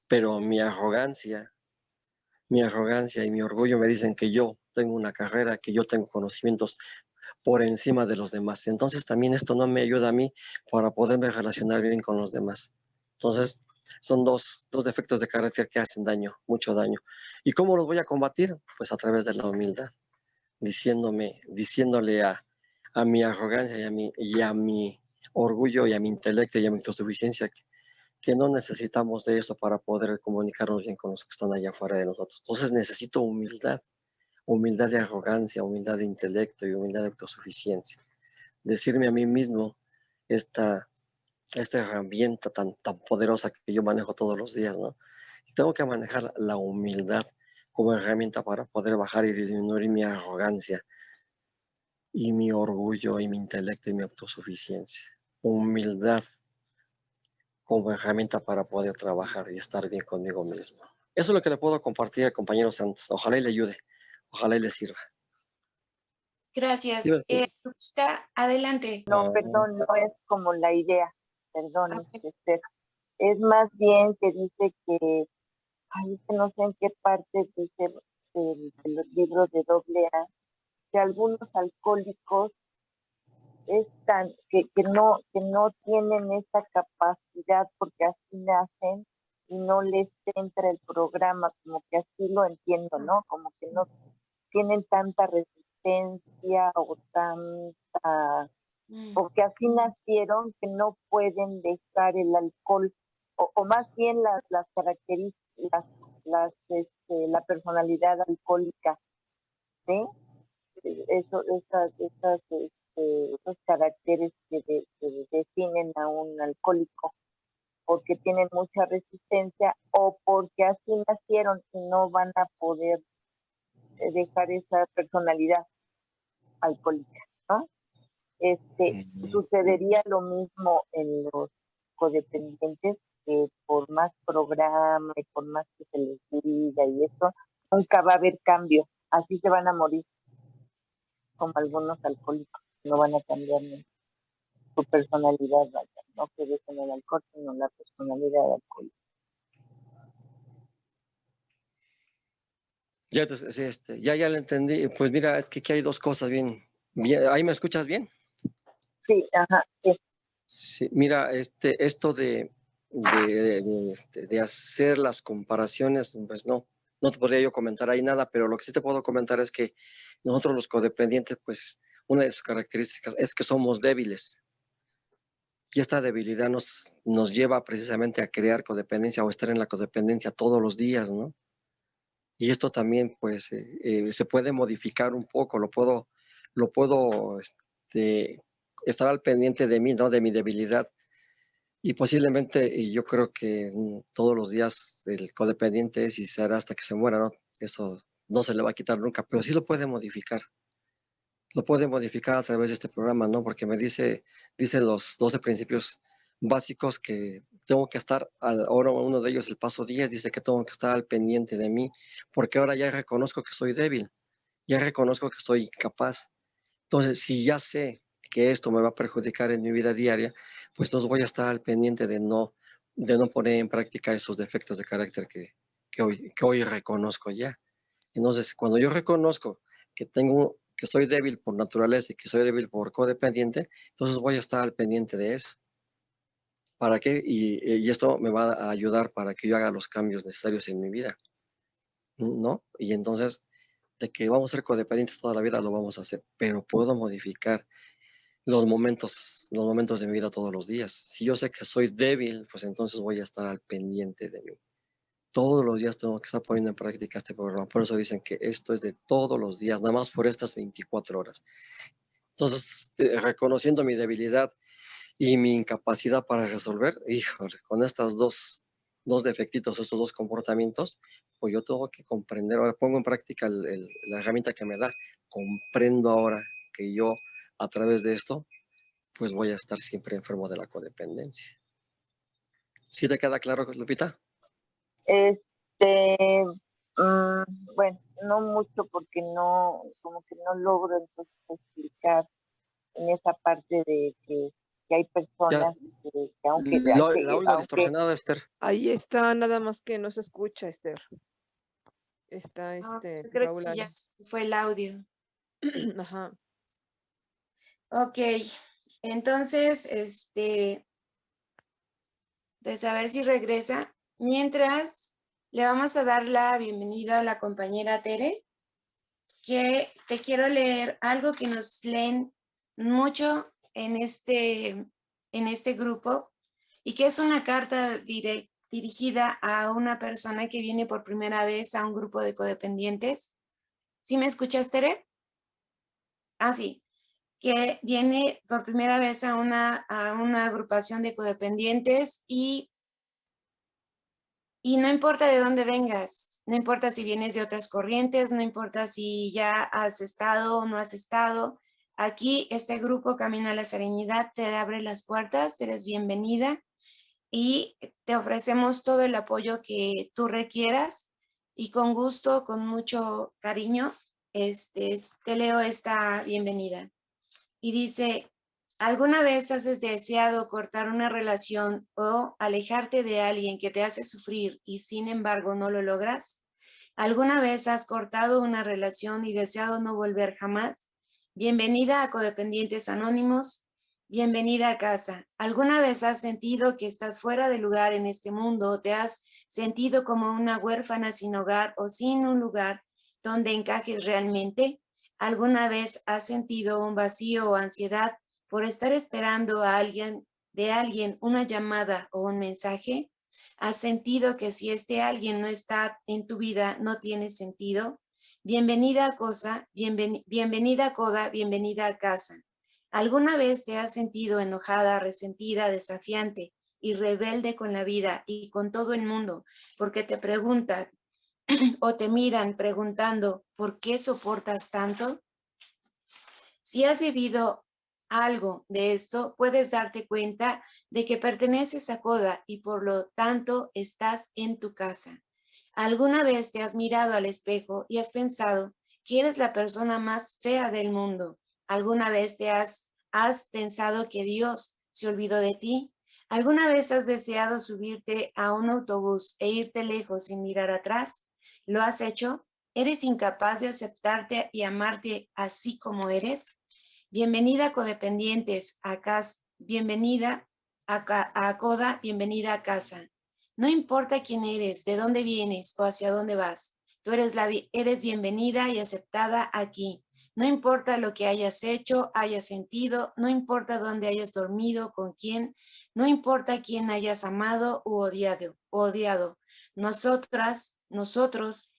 Pero mi arrogancia y mi orgullo me dicen que yo tengo una carrera, que yo tengo conocimientos por encima de los demás. Entonces también esto no me ayuda a mí para poderme relacionar bien con los demás. Entonces son dos defectos de carácter que hacen daño, mucho daño. ¿Y cómo los voy a combatir? Pues a través de la humildad, diciéndole a mi arrogancia y a mi orgullo y a mi intelecto y a mi autosuficiencia que no necesitamos de eso para poder comunicarnos bien con los que están allá afuera de nosotros. Entonces necesito humildad de arrogancia, humildad de intelecto y humildad de autosuficiencia. Decirme a mí mismo esta herramienta tan poderosa que yo manejo todos los días, ¿no? Y tengo que manejar la humildad como herramienta para poder bajar y disminuir mi arrogancia y mi orgullo y mi intelecto y mi autosuficiencia. Humildad como herramienta para poder trabajar y estar bien conmigo mismo. Eso es lo que le puedo compartir al compañero Santos. Ojalá y le ayude, ojalá y le sirva. Gracias. ¿Sí me escuchas? Lupita, adelante. No, perdón, no es como la idea, perdón, Esther. Es más bien que dice que, ay, es que no sé en qué parte dice de los libros de AA, que algunos alcohólicos están, que no tienen esa capacidad porque así nacen y no les entra el programa, como que así lo entiendo, ¿no? Como que no tienen tanta resistencia o tanta, porque así nacieron que no pueden dejar el alcohol, o más bien las características, la personalidad alcohólica, ¿sí? Esos caracteres que definen a un alcohólico, porque tienen mucha resistencia o porque así nacieron y no van a poder dejar esa personalidad alcohólica, ¿no? Sucedería lo mismo en los codependientes, que por más programa y por más que se les diga y eso, nunca va a haber cambio, así se van a morir, como algunos alcohólicos, no van a cambiar su personalidad, vaya, no que dejen el alcohol, sino la personalidad alcohólica. Ya, entonces, sí, ya le entendí. Pues mira, es que aquí hay dos cosas bien. ¿Ahí me escuchas bien? Sí, ajá, sí. Sí, mira, esto de hacer las comparaciones, pues no te podría yo comentar ahí nada, pero lo que sí te puedo comentar es que nosotros los codependientes, pues una de sus características es que somos débiles. Y esta debilidad nos lleva precisamente a crear codependencia o estar en la codependencia todos los días, ¿no? Y esto también, pues, se puede modificar un poco, lo puedo estar al pendiente de mí, ¿no? De mi debilidad. Y posiblemente, y yo creo que todos los días el codependiente es y será hasta que se muera, ¿no? Eso no se le va a quitar nunca, pero sí lo puede modificar. Lo puede modificar a través de este programa, ¿no? Porque me dice los 12 principios básicos que tengo que estar, ahora uno de ellos, el paso 10, dice que tengo que estar al pendiente de mí, porque ahora ya reconozco que soy débil, ya reconozco que soy incapaz. Entonces, si ya sé que esto me va a perjudicar en mi vida diaria, pues entonces voy a estar al pendiente de no poner en práctica esos defectos de carácter que hoy reconozco ya. Entonces, cuando yo reconozco que soy débil por naturaleza y que soy débil por codependiente, entonces voy a estar al pendiente de eso. ¿Para qué? Y esto me va a ayudar para que yo haga los cambios necesarios en mi vida, ¿no? Y entonces, de que vamos a ser codependientes toda la vida, lo vamos a hacer, pero puedo modificar los momentos de mi vida todos los días. Si yo sé que soy débil, pues entonces voy a estar al pendiente de mí. Todos los días tengo que estar poniendo en práctica este programa. Por eso dicen que esto es de todos los días, nada más por estas 24 horas. Entonces, reconociendo mi debilidad y mi incapacidad para resolver, híjole, con estas dos defectitos, estos dos comportamientos, pues yo tengo que comprender, ahora pongo en práctica la herramienta que me da, comprendo ahora que yo a través de esto, pues voy a estar siempre enfermo de la codependencia. ¿Sí te queda claro, Lupita? Bueno, no mucho porque no, como que no logro entonces explicar en esa parte de que hay personas que La oigo distorsionada, Esther. Ahí está, nada más que no se escucha, Esther. Está Yo creo Raúl que ya fue el audio. Ajá. Ok, entonces, pues a ver si regresa. Mientras, le vamos a dar la bienvenida a la compañera Tere, que te quiero leer algo que nos leen mucho en este grupo y que es una carta dirigida a una persona que viene por primera vez a un grupo de codependientes. ¿Sí me escuchas, Tere? Ah, sí. Que viene por primera vez a una agrupación de codependientes y no importa de dónde vengas, no importa si vienes de otras corrientes, no importa si ya has estado o no has estado, aquí este grupo Camino a la Serenidad te abre las puertas, eres bienvenida. y te ofrecemos todo el apoyo que tú requieras y con gusto, con mucho cariño, te leo esta bienvenida. Y dice, ¿alguna vez has deseado cortar una relación o alejarte de alguien que te hace sufrir y sin embargo no lo logras? ¿Alguna vez has cortado una relación y deseado no volver jamás? Bienvenida a Codependientes Anónimos. Bienvenida a casa. ¿Alguna vez has sentido que estás fuera de lugar en este mundo? ¿Te has sentido como una huérfana sin hogar o sin un lugar donde encajes realmente? ¿Alguna vez has sentido un vacío o ansiedad por estar esperando a alguien, de alguien, una llamada o un mensaje? ¿Has sentido que si este alguien no está en tu vida no tiene sentido? Bienvenida a Cosa, bienvenida a Coda, bienvenida a casa. ¿Alguna vez te has sentido enojada, resentida, desafiante y rebelde con la vida y con todo el mundo porque te preguntan o te miran preguntando ¿por qué soportas tanto? Si has vivido algo de esto, puedes darte cuenta de que perteneces a Coda y por lo tanto estás en tu casa. ¿Alguna vez te has mirado al espejo y has pensado que eres la persona más fea del mundo? ¿Alguna vez has pensado que Dios se olvidó de ti? ¿Alguna vez has deseado subirte a un autobús e irte lejos sin mirar atrás? ¿Lo has hecho? ¿Eres incapaz de aceptarte y amarte así como eres? Bienvenida a Codependientes, a casa, bienvenida a Coda, bienvenida a casa. No importa quién eres, de dónde vienes o hacia dónde vas, tú eres bienvenida y aceptada aquí. No importa lo que hayas hecho, hayas sentido, no importa dónde hayas dormido, con quién, no importa quién hayas amado u odiado. Nosotros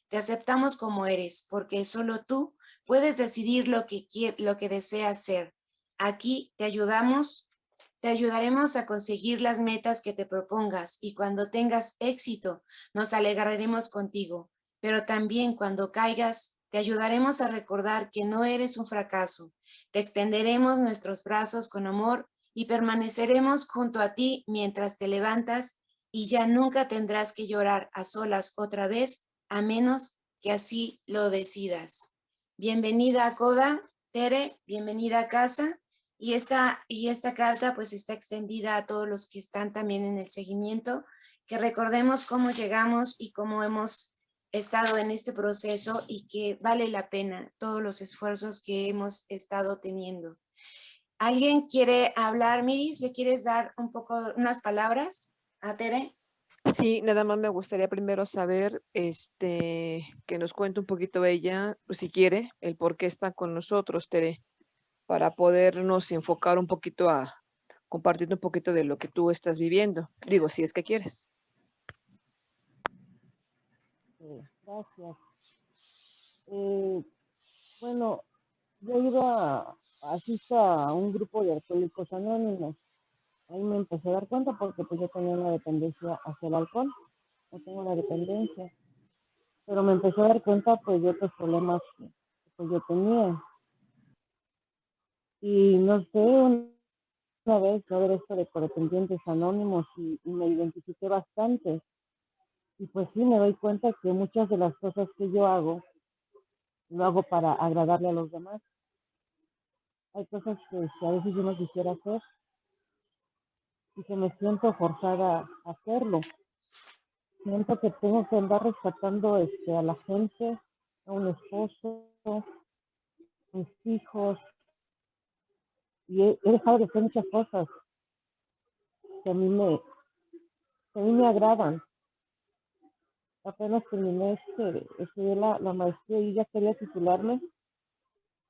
te aceptamos como eres, porque solo tú puedes decidir lo que deseas ser. Aquí te ayudaremos a conseguir las metas que te propongas y cuando tengas éxito, nos alegraremos contigo. Pero también cuando caigas, te ayudaremos a recordar que no eres un fracaso. Te extenderemos nuestros brazos con amor y permaneceremos junto a ti mientras te levantas y ya nunca tendrás que llorar a solas otra vez, a menos que así lo decidas. Bienvenida a Coda, Tere, bienvenida a casa. Y esta carta pues está extendida a todos los que están también en el seguimiento, que recordemos cómo llegamos y cómo hemos estado en este proceso y que vale la pena todos los esfuerzos que hemos estado teniendo. ¿Alguien quiere hablar, Miris? ¿Le quieres dar unas palabras a Tere? Sí, nada más me gustaría primero saber, que nos cuente un poquito ella, pues, si quiere, el por qué está con nosotros, Tere, para podernos enfocar un poquito a compartir un poquito de lo que tú estás viviendo. Digo, si es que quieres. Gracias. Bueno, yo he ido asisto a un grupo de alcohólicos anónimos. Ahí me empecé a dar cuenta porque pues yo tenía una dependencia hacia el alcohol. No tengo una dependencia. Pero me empecé a dar cuenta pues de otros problemas que pues, yo tenía. Y no sé, una vez a ver esto de codependientes anónimos y me identifiqué bastante. Y pues sí, me doy cuenta que muchas de las cosas que yo hago, lo hago para agradarle a los demás. Hay cosas que a veces yo no quisiera hacer y que me siento forzada a hacerlo. Siento que tengo que andar rescatando a la gente, a un esposo, mis hijos, y he dejado de hacer muchas cosas que a mí me agradan. Apenas terminé estudié la maestría y ya quería titularme,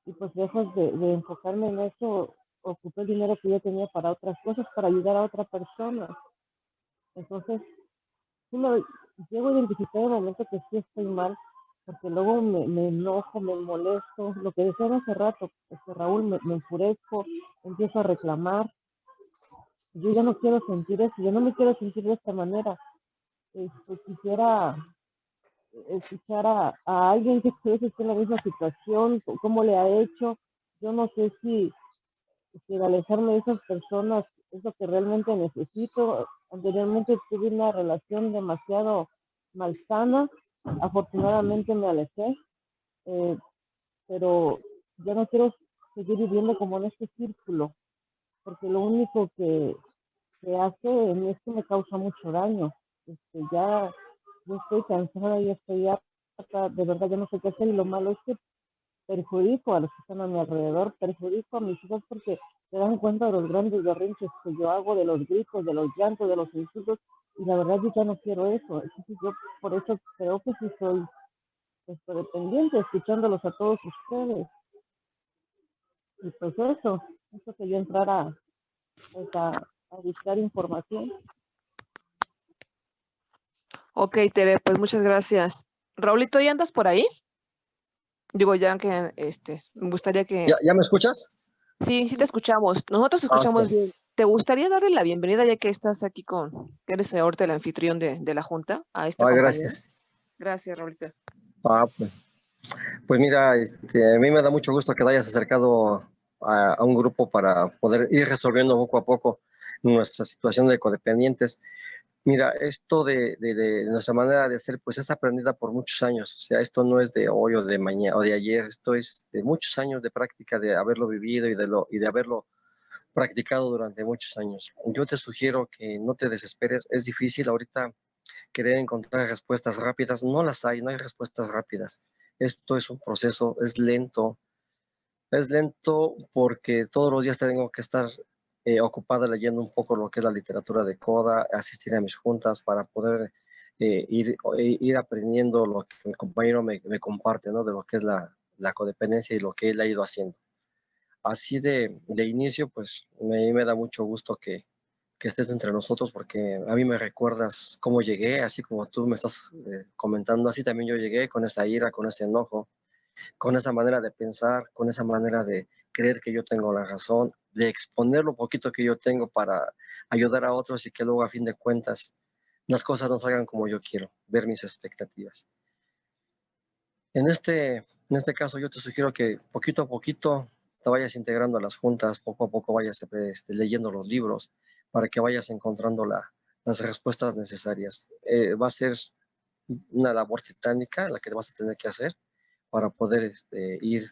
y pues lejos de enfocarme en eso, ocupé el dinero que yo tenía para otras cosas, para ayudar a otra persona. Entonces, sí llego a identificar el momento que sí estoy mal, porque luego me enojo, me molesto, lo que decía hace rato, Raúl, me enfurezco, empiezo a reclamar. Yo ya no quiero sentir eso, yo no me quiero sentir de esta manera. Quisiera escuchar a alguien que esté en la misma situación, cómo le ha hecho. Yo no sé si alejarme de esas personas es lo que realmente necesito. Anteriormente tuve una relación demasiado malsana, afortunadamente me alejé, pero ya no quiero seguir viviendo como en este círculo, porque lo único que hace en esto me causa mucho daño. Ya yo estoy cansada, ya estoy harta, de verdad ya no sé qué hacer, y lo malo es que perjudico a los que están a mi alrededor, perjudico a mis hijos porque se dan cuenta de los grandes berrinches que yo hago, de los gritos, de los llantos, de los insultos, y la verdad yo ya no quiero eso. Entonces yo por eso creo que sí soy dependiente, escuchándolos a todos ustedes. Y pues eso que yo entrara pues, a buscar información. Ok, Tere, pues muchas gracias. Raulito, ¿ya andas por ahí? Digo, ya que me gustaría que... ¿Ya me escuchas? Sí, sí te escuchamos. Nosotros te Ah, escuchamos ok. bien. ¿Te gustaría darle la bienvenida ya que estás aquí que eres ahorita el anfitrión de la Junta, a esta compañera? Gracias. Gracias, Raulito. Pues mira, a mí me da mucho gusto que te hayas acercado a un grupo para poder ir resolviendo poco a poco nuestra situación de codependientes. Mira, esto de nuestra manera de ser, pues es aprendida por muchos años. O sea, esto no es de hoy o de mañana o de ayer, esto es de muchos años de práctica, de haberlo vivido y de haberlo practicado durante muchos años. Yo te sugiero que no te desesperes, es difícil ahorita querer encontrar respuestas rápidas, no las hay, no hay respuestas rápidas. Esto es un proceso, es lento porque todos los días tengo que estar ocupada leyendo un poco lo que es la literatura de Coda, asistir a mis juntas para poder ir aprendiendo lo que mi compañero me comparte, ¿no? De lo que es la codependencia y lo que él ha ido haciendo. Así de inicio, pues me da mucho gusto que estés entre nosotros porque a mí me recuerdas cómo llegué, así como tú me estás comentando, así también yo llegué con esa ira, con ese enojo, con esa manera de pensar, con esa manera de creer que yo tengo la razón, de exponer lo poquito que yo tengo para ayudar a otros y que luego a fin de cuentas las cosas no salgan como yo quiero, ver mis expectativas. En este caso yo te sugiero que poquito a poquito te vayas integrando a las juntas, poco a poco vayas leyendo los libros para que vayas encontrando las respuestas necesarias. Va a ser una labor titánica la que vas a tener que hacer para poder ir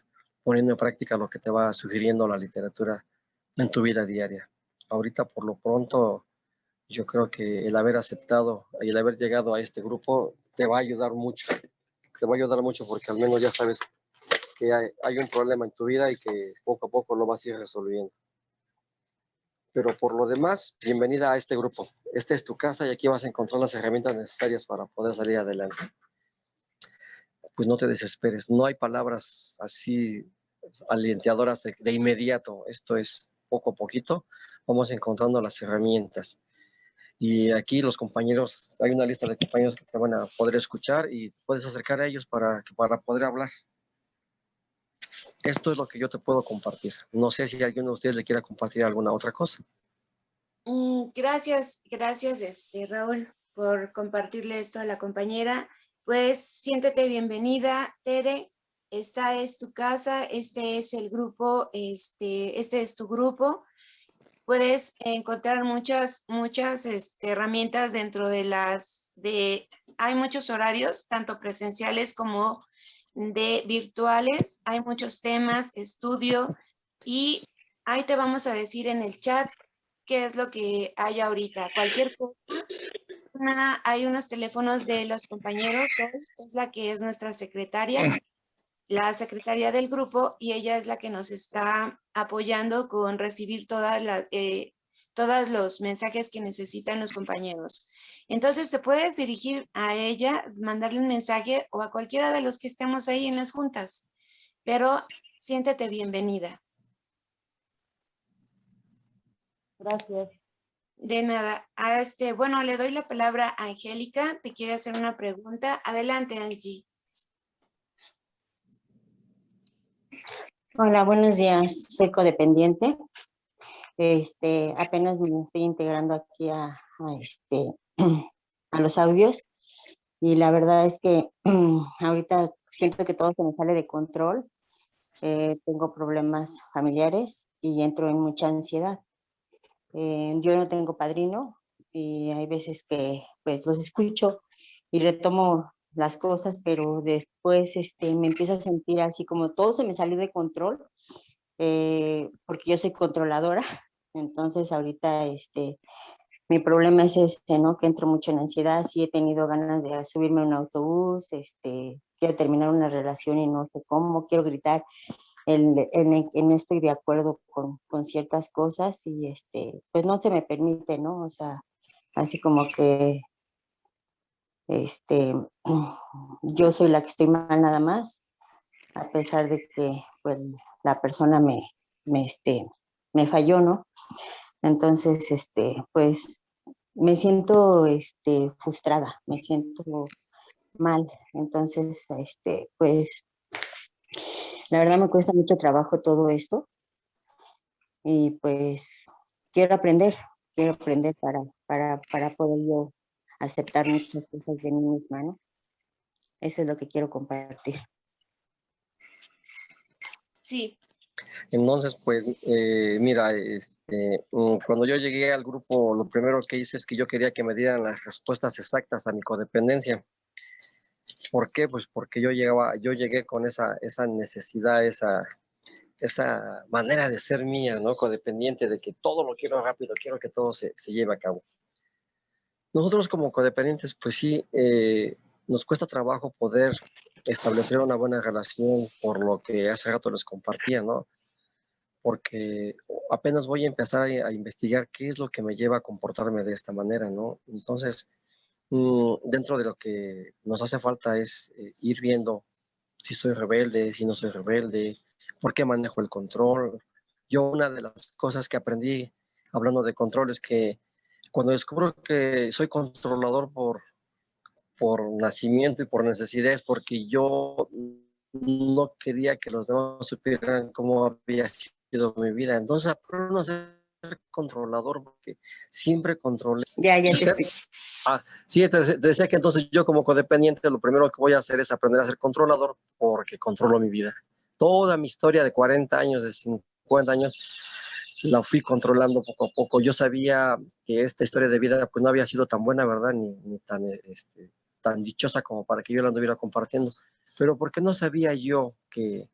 poniendo en práctica lo que te va sugiriendo la literatura en tu vida diaria. Ahorita, por lo pronto, yo creo que el haber aceptado y el haber llegado a este grupo te va a ayudar mucho. Te va a ayudar mucho porque al menos ya sabes que hay un problema en tu vida y que poco a poco lo vas a ir resolviendo. Pero por lo demás, bienvenida a este grupo. Esta es tu casa y aquí vas a encontrar las herramientas necesarias para poder salir adelante. Pues no te desesperes, no hay palabras así alientadoras de inmediato, esto es poco a poquito, vamos encontrando las herramientas. Y aquí los compañeros, hay una lista de compañeros que te van a poder escuchar y puedes acercar a ellos para poder hablar. Esto es lo que yo te puedo compartir. No sé si alguno de ustedes le quiera compartir alguna otra cosa. Gracias, Raúl, por compartirle esto a la compañera. Pues siéntete bienvenida, Tere. Esta es tu casa, este es el grupo, este es tu grupo. Puedes encontrar muchas herramientas dentro hay muchos horarios, tanto presenciales como de virtuales. Hay muchos temas, estudio, y ahí te vamos a decir en el chat qué es lo que hay ahorita. Cualquier cosa. Hay unos teléfonos de los compañeros. Sol es la que es nuestra secretaria, la secretaria del grupo, y ella es la que nos está apoyando con recibir todos los mensajes que necesitan los compañeros. Entonces te puedes dirigir a ella, mandarle un mensaje o a cualquiera de los que estemos ahí en las juntas, pero siéntete bienvenida. Gracias. De nada. Bueno, le doy la palabra a Angélica. Te quiere hacer una pregunta. Adelante, Angie. Hola, buenos días. Soy codependiente. Apenas me estoy integrando aquí a los audios, y la verdad es que ahorita siento que todo se me sale de control. Tengo problemas familiares y entro en mucha ansiedad. Yo no tengo padrino, y hay veces que pues los escucho y retomo las cosas, pero después me empiezo a sentir así como todo se me salió de control, porque yo soy controladora. Entonces ahorita mi problema es ¿no? Que entro mucho en ansiedad. Sí he tenido ganas de subirme a un autobús, quiero terminar una relación y no sé cómo, quiero gritar, no estoy de acuerdo con ciertas cosas y pues no se me permite, ¿no? O sea, así como que este, yo soy la que estoy mal nada más, a pesar de que pues la persona me falló, ¿no? Entonces, pues me siento frustrada, me siento mal. Entonces, pues la verdad me cuesta mucho trabajo todo esto y pues quiero aprender para poder yo aceptar muchas cosas de mí misma, ¿no? Eso es lo que quiero compartir. Sí, Entonces, pues, mira, cuando yo llegué al grupo, lo primero que hice es que yo quería que me dieran las respuestas exactas a mi codependencia. ¿Por qué? Pues porque yo llegué con esa necesidad, esa manera de ser mía, ¿no? Codependiente, de que todo lo quiero rápido, quiero que todo se lleve a cabo. Nosotros como codependientes, pues sí, nos cuesta trabajo poder establecer una buena relación, por lo que hace rato les compartía, ¿no? Porque apenas voy a empezar a investigar qué es lo que me lleva a comportarme de esta manera, ¿no? Entonces, dentro de lo que nos hace falta es ir viendo si soy rebelde, si no soy rebelde, por qué manejo el control. Yo una de las cosas que aprendí hablando de control es que cuando descubro que soy controlador por nacimiento y por necesidades, porque yo no quería que los demás supieran cómo había sido mi vida. Entonces, aprendo a ser controlador porque siempre controlé. Ya te ¿Usted? explico. Sí, te decía que entonces yo como codependiente lo primero que voy a hacer es aprender a ser controlador porque controlo mi vida. Toda mi historia de 40 años, de 50 años, la fui controlando poco a poco. Yo sabía que esta historia de vida pues no había sido tan buena, ¿verdad? Ni tan dichosa como para que yo la anduviera compartiendo. Pero ¿por qué no sabía yo que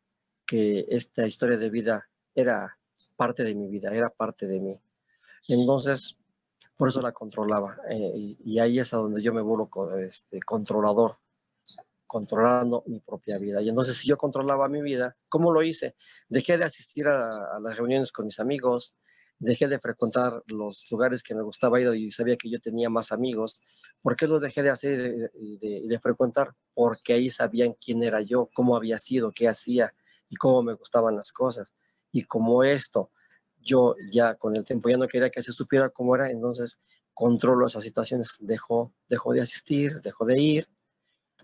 esta historia de vida era parte de mi vida, era parte de mí? Entonces, por eso la controlaba. Y ahí es a donde yo me vuelvo controlador, controlando mi propia vida. Y entonces, si yo controlaba mi vida, ¿cómo lo hice? Dejé de asistir a las reuniones con mis amigos, dejé de frecuentar los lugares que me gustaba ir y sabía que yo tenía más amigos. ¿Por qué lo dejé de hacer y de frecuentar? Porque ahí sabían quién era yo, cómo había sido, qué hacía y cómo me gustaban las cosas. Y como esto, yo ya con el tiempo ya no quería que se supiera cómo era, entonces controlo esas situaciones, dejo de asistir, dejo de ir,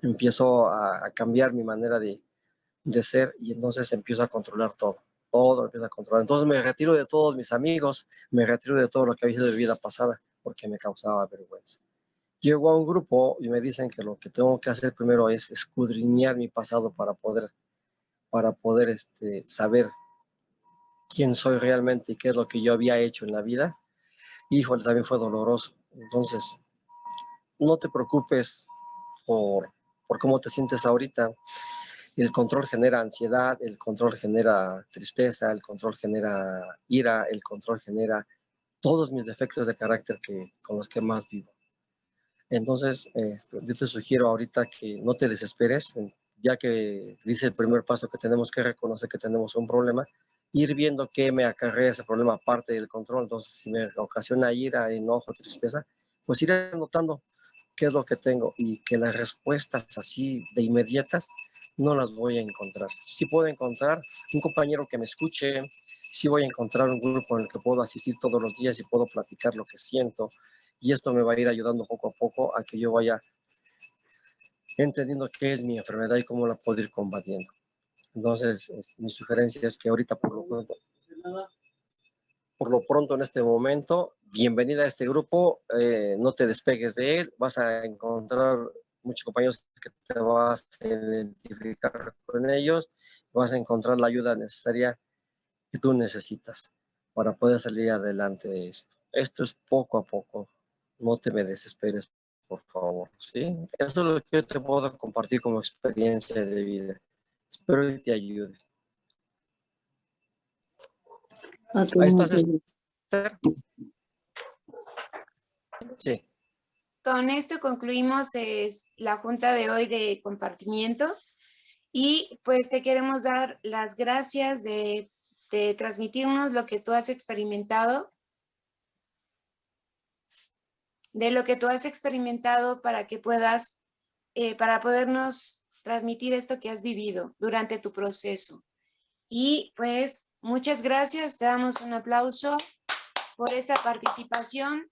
empiezo a cambiar mi manera de ser y entonces empiezo a controlar todo empiezo a controlar. Entonces me retiro de todos mis amigos, me retiro de todo lo que había sido de vida pasada porque me causaba vergüenza. Llego a un grupo y me dicen que lo que tengo que hacer primero es escudriñar mi pasado para poder saber quién soy realmente y qué es lo que yo había hecho en la vida. Híjole, también fue doloroso. Entonces, no te preocupes por cómo te sientes ahorita. El control genera ansiedad, el control genera tristeza, el control genera ira, el control genera todos mis defectos de carácter con los que más vivo. Entonces, yo te sugiero ahorita que no te desesperes, ya que dice el primer paso que tenemos que reconocer que tenemos un problema, ir viendo qué me acarrea ese problema aparte del control. Entonces, si me ocasiona ira, enojo, tristeza, pues ir anotando qué es lo que tengo y que las respuestas así de inmediatas no las voy a encontrar. Sí puedo encontrar un compañero que me escuche, sí voy a encontrar un grupo en el que puedo asistir todos los días y puedo platicar lo que siento, y esto me va a ir ayudando poco a poco a que yo vaya entendiendo qué es mi enfermedad y cómo la puedo ir combatiendo. Entonces, mi sugerencia es que ahorita por lo pronto en este momento, bienvenida a este grupo, no te despegues de él, vas a encontrar muchos compañeros que te vas a identificar con ellos, vas a encontrar la ayuda necesaria que tú necesitas para poder salir adelante de esto. Esto es poco a poco. No te me desesperes, por favor, ¿sí? Eso es lo que yo te puedo compartir como experiencia de vida. Espero que te ayude. Ok, Ahí estás, muchas Esther. Sí. Con esto concluimos la junta de hoy de compartimiento y pues te queremos dar las gracias de transmitirnos lo que tú has experimentado, para que puedas, para podernos transmitir esto que has vivido durante tu proceso. Y pues muchas gracias, te damos un aplauso por esta participación.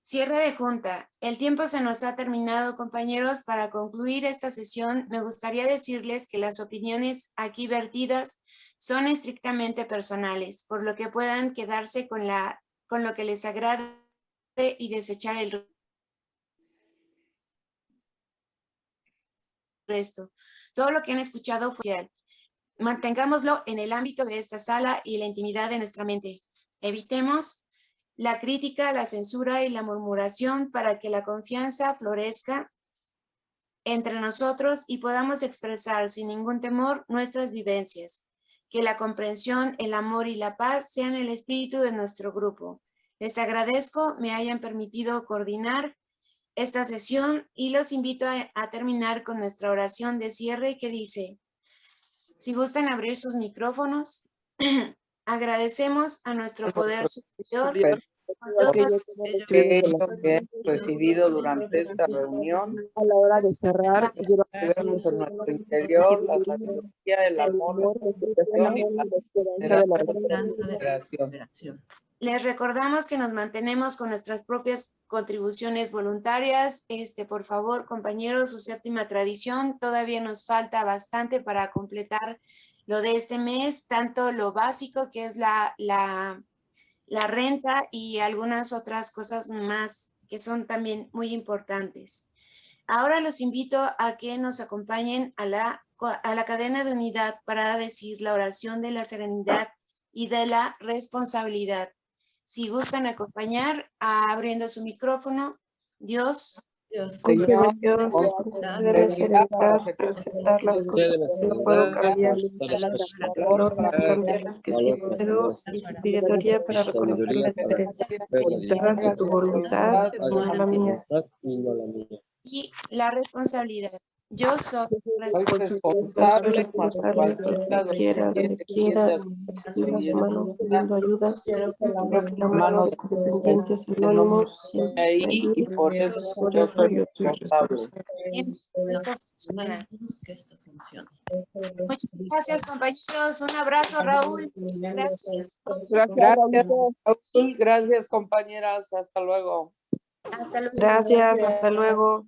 Cierre de junta. El tiempo se nos ha terminado, compañeros. Para concluir esta sesión, me gustaría decirles que las opiniones aquí vertidas son estrictamente personales, por lo que puedan quedarse con lo que les agrade y desechar el resto. Todo lo que han escuchado fue oficial. Mantengámoslo en el ámbito de esta sala y la intimidad de nuestra mente. Evitemos la crítica, la censura y la murmuración para que la confianza florezca entre nosotros y podamos expresar sin ningún temor nuestras vivencias. Que la comprensión, el amor y la paz sean el espíritu de nuestro grupo. Les agradezco me hayan permitido coordinar esta sesión y los invito a terminar con nuestra oración de cierre que dice: si gustan abrir sus micrófonos, agradecemos a nuestro poder superior por todo aquello que hemos recibido durante esta reunión. A la hora de cerrar, llevamos en nuestro interior la sabiduría, el amor, la comprensión y la esperanza de la recuperación. Les recordamos que nos mantenemos con nuestras propias contribuciones voluntarias. Por favor, compañeros, su séptima tradición, todavía nos falta bastante para completar lo de este mes, tanto lo básico que es la renta y algunas otras cosas más que son también muy importantes. Ahora los invito a que nos acompañen a la cadena de unidad para decir la oración de la serenidad y de la responsabilidad. Si gustan acompañar, abriendo su micrófono, Dios. Señor, concédeme serenidad para aceptar las cosas que no puedo cambiar, valor para cambiar las que sí puedo, y sabiduría para reconocer la diferencia. Hágase tu voluntad, no la mía. Y la responsabilidad. Yo soy responsable cuando cualquiera donde quiera, extienda su mano pidiendo ayuda. Creo que la mano de dependientes anónimos siempre ahí, y por eso yo soy responsable. Que esto funcione. Muchas gracias, compañeros. Un abrazo, Raúl. Gracias. Gracias, Raúl. Gracias, compañeras. Hasta luego. Hasta luego. Gracias, hasta luego.